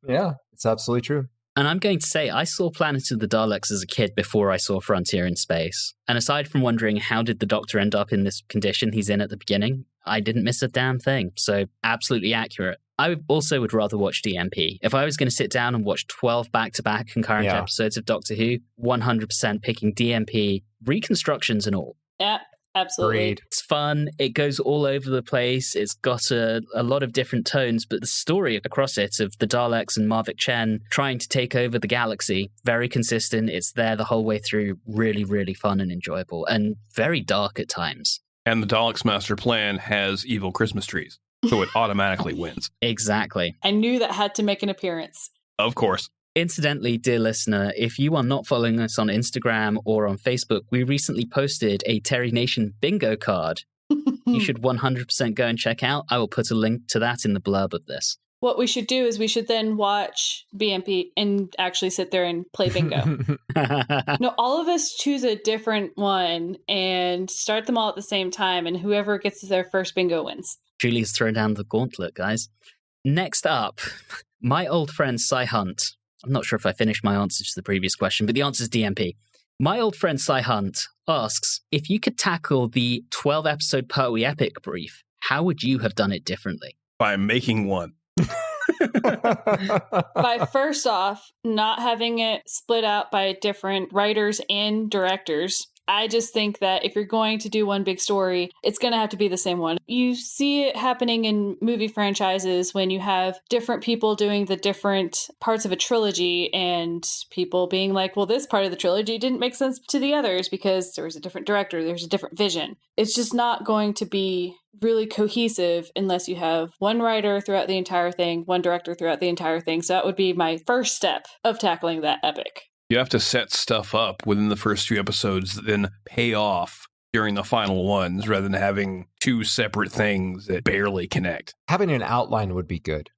Yeah, it's absolutely true. And I'm going to say, I saw Planet of the Daleks as a kid before I saw Frontier in Space. And aside from wondering how did the Doctor end up in this condition he's in at the beginning, I didn't miss a damn thing. So absolutely accurate. I also would rather watch DMP. If I was going to sit down and watch 12 back-to-back concurrent episodes of Doctor Who, 100% picking DMP, reconstructions and all. Yeah. Absolutely. Agreed. It's fun. It goes all over the place. It's got a lot of different tones, but the story across it of the Daleks and Marvik Chen trying to take over the galaxy, very consistent. It's there the whole way through. Really, really fun and enjoyable and very dark at times. And the Daleks' master plan has evil Christmas trees, so it automatically wins. Exactly. I knew that had to make an appearance. Of course. Incidentally, dear listener, if you are not following us on Instagram or on Facebook, we recently posted a Terry Nation bingo card. You should 100% go and check out. I will put a link to that in the blurb of this. What we should do is we should then watch BMP and actually sit there and play bingo. No, all of us choose a different one and start them all at the same time, and whoever gets their first bingo wins. Julie's thrown down the gauntlet, guys. Next up, my old friend Cy Hunt. I'm not sure if I finished my answer to the previous question, but the answer is DMP. My old friend Cy Hunt asks, if you could tackle the 12-episode Pertwee epic brief, how would you have done it differently? By making one. By first off, not having it split out by different writers and directors. I just think that if you're going to do one big story, it's going to have to be the same one. You see it happening in movie franchises when you have different people doing the different parts of a trilogy and people being like, well, this part of the trilogy didn't make sense to the others because there was a different director, there's a different vision. It's just not going to be really cohesive unless you have one writer throughout the entire thing, one director throughout the entire thing. So that would be my first step of tackling that epic. You have to set stuff up within the first few episodes that then pay off during the final ones rather than having two separate things that barely connect. Having an outline would be good.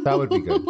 That would be good.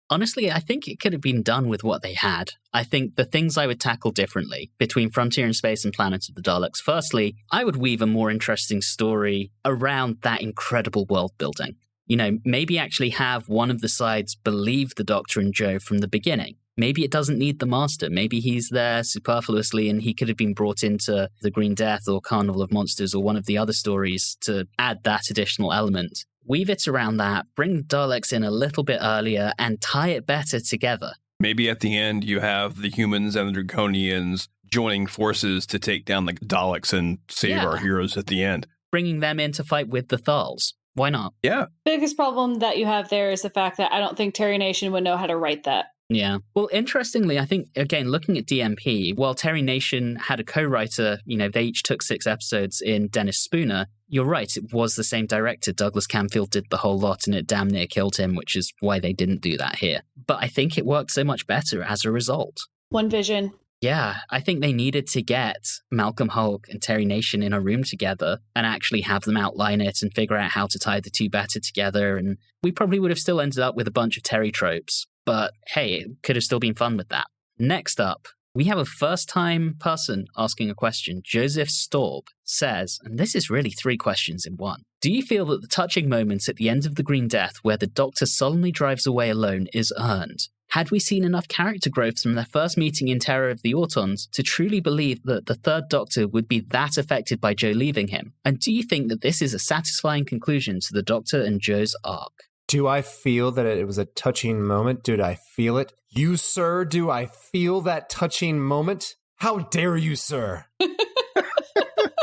Honestly, I think it could have been done with what they had. I think the things I would tackle differently between Frontier in Space and Planet of the Daleks. Firstly, I would weave a more interesting story around that incredible world building. You know, maybe actually have one of the sides believe the Doctor and Jo from the beginning. Maybe it doesn't need the Master. Maybe he's there superfluously and he could have been brought into the Green Death or Carnival of Monsters or one of the other stories to add that additional element. Weave it around that, bring Daleks in a little bit earlier and tie it better together. Maybe at the end you have the humans and the Draconians joining forces to take down the Daleks and save our heroes at the end. bringing them in to fight with the Tharls. Why not? Yeah. Biggest problem that you have there is the fact that I don't think Terry Nation would know how to write that. Yeah. Well, interestingly, I think, again, looking at DMP, while Terry Nation had a co-writer, they each took 6 episodes in Dennis Spooner, you're right, it was the same director. Douglas Camfield did the whole lot, and it damn near killed him, which is why they didn't do that here. But I think it worked so much better as a result. One vision. Yeah, I think they needed to get Malcolm Hulke and Terry Nation in a room together and actually have them outline it and figure out how to tie the two better together. And we probably would have still ended up with a bunch of Terry tropes. But hey, it could have still been fun with that. Next up, we have a first-time person asking a question. Joseph Staub says, and this is really 3 questions in one. Do you feel that the touching moments at the end of The Green Death where the Doctor solemnly drives away alone is earned? Had we seen enough character growth from their first meeting in Terror of the Autons to truly believe that the third Doctor would be that affected by Jo leaving him? And do you think that this is a satisfying conclusion to the Doctor and Jo's arc? Do I feel that it was a touching moment? Did I feel it? You, sir, do I feel that touching moment? How dare you, sir?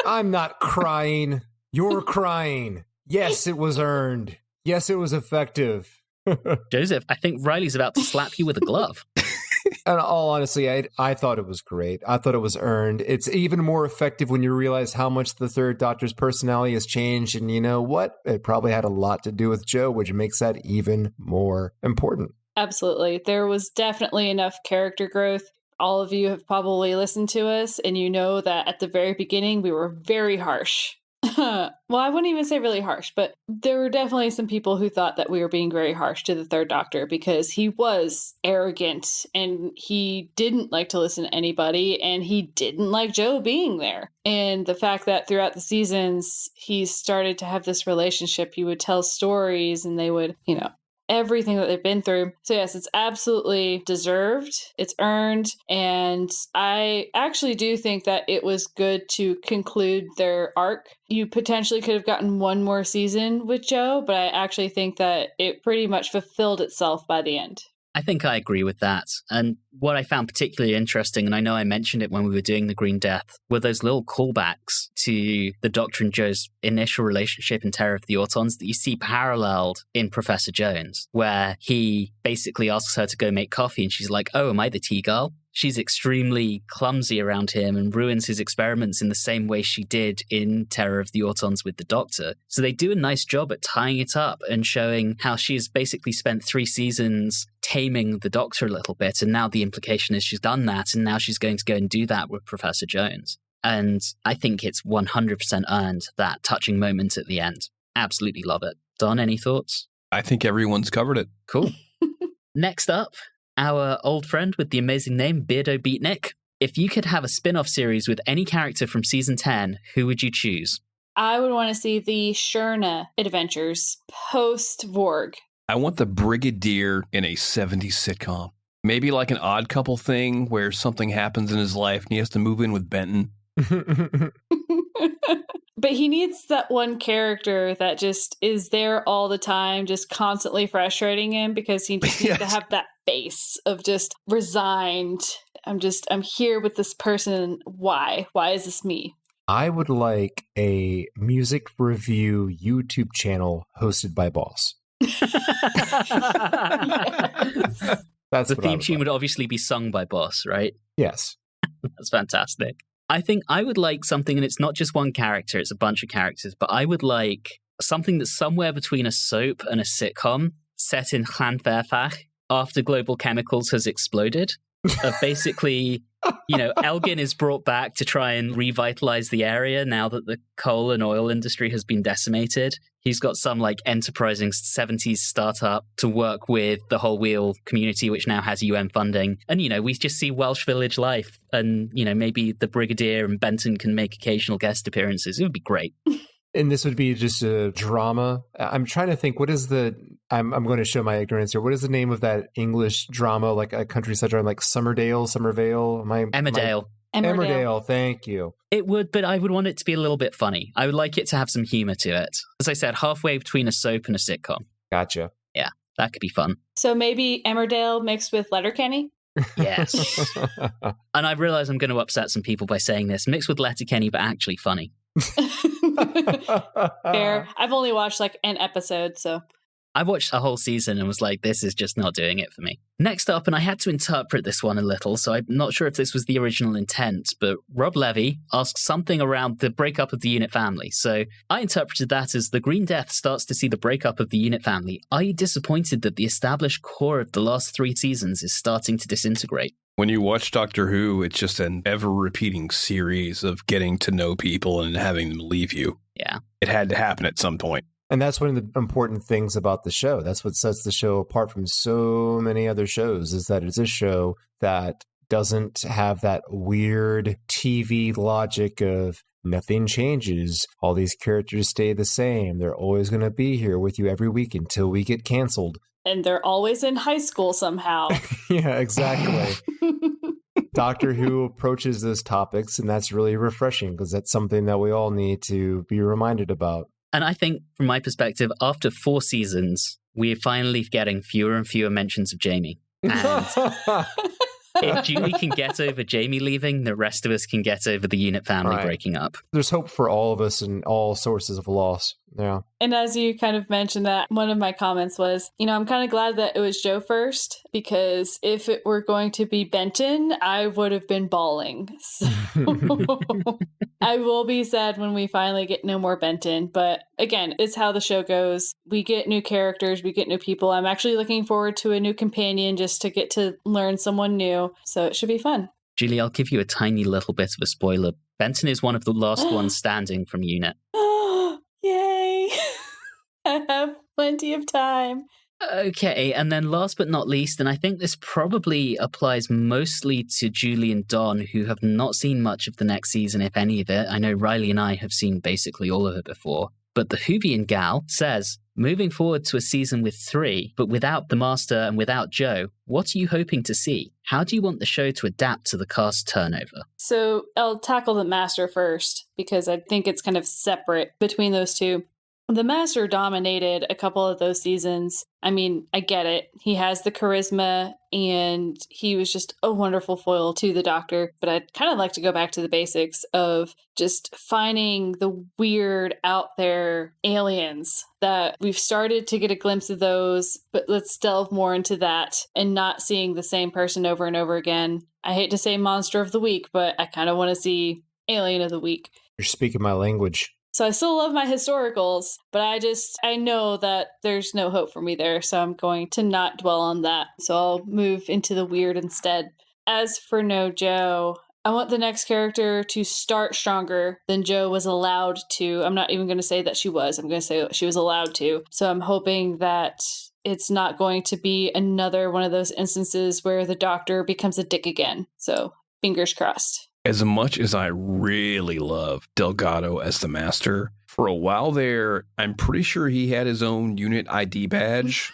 I'm not crying. You're crying. Yes, it was earned. Yes, it was effective. Joseph, I think Riley's about to slap you with a glove. And all honestly, I thought it was great. I thought it was earned. It's even more effective when you realize how much the third Doctor's personality has changed. And you know what? It probably had a lot to do with Jo, which makes that even more important. Absolutely. There was definitely enough character growth. All of you have probably listened to us, and you know that at the very beginning, we were very harsh. Well, I wouldn't even say really harsh, but there were definitely some people who thought that we were being very harsh to the third Doctor because he was arrogant and he didn't like to listen to anybody and he didn't like Jo being there. And the fact that throughout the seasons, he started to have this relationship, he would tell stories and they would, everything that they've been through. So yes, it's absolutely deserved. It's earned. And I actually do think that it was good to conclude their arc. You potentially could have gotten one more season with Jo, but I actually think that it pretty much fulfilled itself by the end. I think I agree with that. And what I found particularly interesting, and I know I mentioned it when we were doing The Green Death, were those little callbacks to the Doctor and Jo's initial relationship in Terror of the Autons that you see paralleled in Professor Jones, where he basically asks her to go make coffee and she's like, oh, am I the tea girl? She's extremely clumsy around him and ruins his experiments in the same way she did in Terror of the Autons with the Doctor. So they do a nice job at tying it up and showing how she's basically spent 3 seasons taming the Doctor a little bit. And now the implication is she's done that. And now she's going to go and do that with Professor Jones. And I think it's 100% earned, that touching moment at the end. Absolutely love it. Don, any thoughts? I think everyone's covered it. Cool. Next up, our old friend with the amazing name, Beardo Beatnik. If you could have a spin-off series with any character from season 10, who would you choose? I would want to see the Shurna adventures post-Vorg. I want the Brigadier in a 70s sitcom. Maybe like an Odd Couple thing where something happens in his life and he has to move in with Benton. But he needs that one character that just is there all the time, just constantly frustrating him because he just needs to have that base of just resigned. I'm here with this person. Why? Why is this me? I would like a music review YouTube channel hosted by Boss. Yes. That's the theme tune would obviously be sung by Boss, right? Yes. That's fantastic. I think I would like something, and it's not just one character, it's a bunch of characters, but I would like something that's somewhere between a soap and a sitcom set in Llanfairpwll after global chemicals has exploded. Basically, Elgin is brought back to try and revitalize the area now that the coal and oil industry has been decimated. He's got some enterprising 70s startup to work with the Whole Wheel community, which now has UN funding. And, we just see Welsh village life. And, maybe the Brigadier and Benton can make occasional guest appearances. It would be great. And this would be just a drama. I'm trying to think, I'm going to show my ignorance here. What is the name of that English drama, like a countryside drama, like Somerville? Emmerdale, thank you. It would, but I would want it to be a little bit funny. I would like it to have some humor to it. As I said, halfway between a soap and a sitcom. Gotcha. Yeah, that could be fun. So maybe Emmerdale mixed with Letterkenny? Yes. And I realize I'm going to upset some people by saying this. Mixed with Letterkenny, but actually funny. Fair. I've only watched like an episode, so. I watched a whole season and was like, this is just not doing it for me. Next up, and I had to interpret this one a little, so I'm not sure if this was the original intent, but Rob Levy asks something around the breakup of the unit family. So I interpreted that as the Green Death starts to see the breakup of the unit family. Are you disappointed that the established core of the last 3 seasons is starting to disintegrate? When you watch Doctor Who, it's just an ever-repeating series of getting to know people and having them leave you. Yeah. It had to happen at some point. And that's one of the important things about the show. That's what sets the show apart from so many other shows, is that it's a show that doesn't have that weird TV logic of nothing changes. All these characters stay the same. They're always going to be here with you every week until we get canceled. And they're always in high school somehow. Yeah, exactly. Doctor Who approaches those topics, and that's really refreshing because that's something that we all need to be reminded about. And I think, from my perspective, after 4 seasons, we're finally getting fewer and fewer mentions of Jamie. And if Julie can get over Jamie leaving, the rest of us can get over the unit family breaking up. There's hope for all of us and all sources of loss. Yeah. And as you kind of mentioned that, one of my comments was, I'm kind of glad that it was Joe first, because if it were going to be Benton, I would have been bawling. So I will be sad when we finally get no more Benton. But again, it's how the show goes. We get new characters, we get new people. I'm actually looking forward to a new companion just to get to learn someone new. So it should be fun. Julie, I'll give you a tiny little bit of a spoiler. Benton is one of the last ones standing from UNIT. Yay! I have plenty of time. Okay, and then last but not least, and I think this probably applies mostly to Julie and Don, who have not seen much of the next season, if any of it. I know Reilly and I have seen basically all of it before. But the Whovian gal says, moving forward to a season with 3, but without the Master and without Joe, what are you hoping to see? How do you want the show to adapt to the cast turnover? So I'll tackle the Master first, because I think it's kind of separate between those two. The Master dominated a couple of those seasons. I mean, I get it. He has the charisma, and he was just a wonderful foil to the Doctor. But I'd kind of like to go back to the basics of just finding the weird out there aliens that we've started to get a glimpse of those, but let's delve more into that and not seeing the same person over and over again. I hate to say Monster of the Week, but I kind of want to see Alien of the Week. You're speaking my language. So I still love my historicals, but I know that there's no hope for me there, so I'm going to not dwell on that. So I'll move into the weird instead. As for no Joe, I want the next character to start stronger than Joe was allowed to. I'm not even going to say that she was. I'm going to say she was allowed to. So I'm hoping that it's not going to be another one of those instances where the Doctor becomes a dick again. So fingers crossed. As much as I really love Delgado as the Master, for a while there, I'm pretty sure he had his own unit ID badge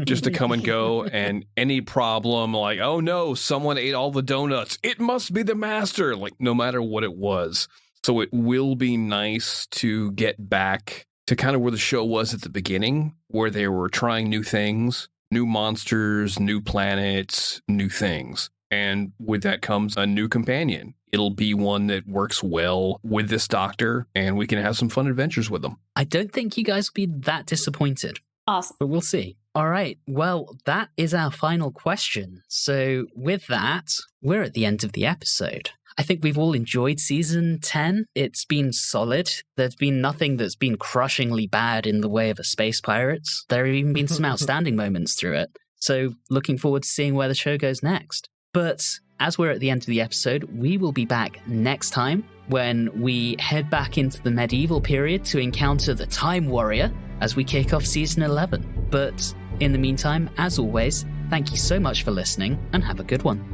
just to come and go. And any problem, like, oh no, someone ate all the donuts, it must be the Master, like no matter what it was. So it will be nice to get back to kind of where the show was at the beginning, where they were trying new things, new monsters, new planets, new things. And with that comes a new companion. It'll be one that works well with this Doctor, and we can have some fun adventures with them. I don't think you guys will be that disappointed. Awesome. But we'll see. All right. Well, that is our final question. So with that, we're at the end of the episode. I think we've all enjoyed season 10. It's been solid. There's been nothing that's been crushingly bad in the way of a space pirates. There have even been some outstanding moments through it. So looking forward to seeing where the show goes next. But as we're at the end of the episode, we will be back next time when we head back into the medieval period to encounter the Time Warrior as we kick off season 11. But in the meantime, as always, thank you so much for listening and have a good one.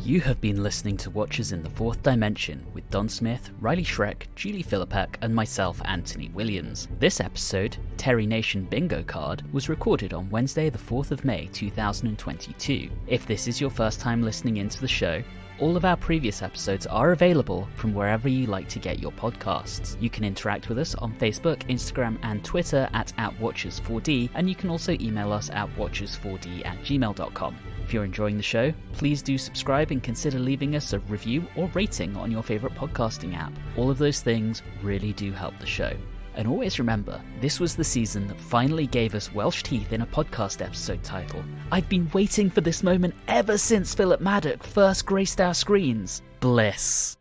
You have been listening to Watchers in the Fourth Dimension with Don Smith, Reilly Schreck, Julie Philippak, and myself, Anthony Williams. This episode, Terry Nation Bingo Card, was recorded on Wednesday the 4th of May 2022. If this is your first time listening into the show, All of our previous episodes are available from wherever you like to get your podcasts. You can interact with us on Facebook, Instagram, and Twitter at @Watchers4D, and you can also email us at watchers4d@gmail.com. If you're enjoying the show, please do subscribe and consider leaving us a review or rating on your favourite podcasting app. All of those things really do help the show. And always remember, this was the season that finally gave us Welsh teeth in a podcast episode title. I've been waiting for this moment ever since Philip Maddock first graced our screens. Bliss.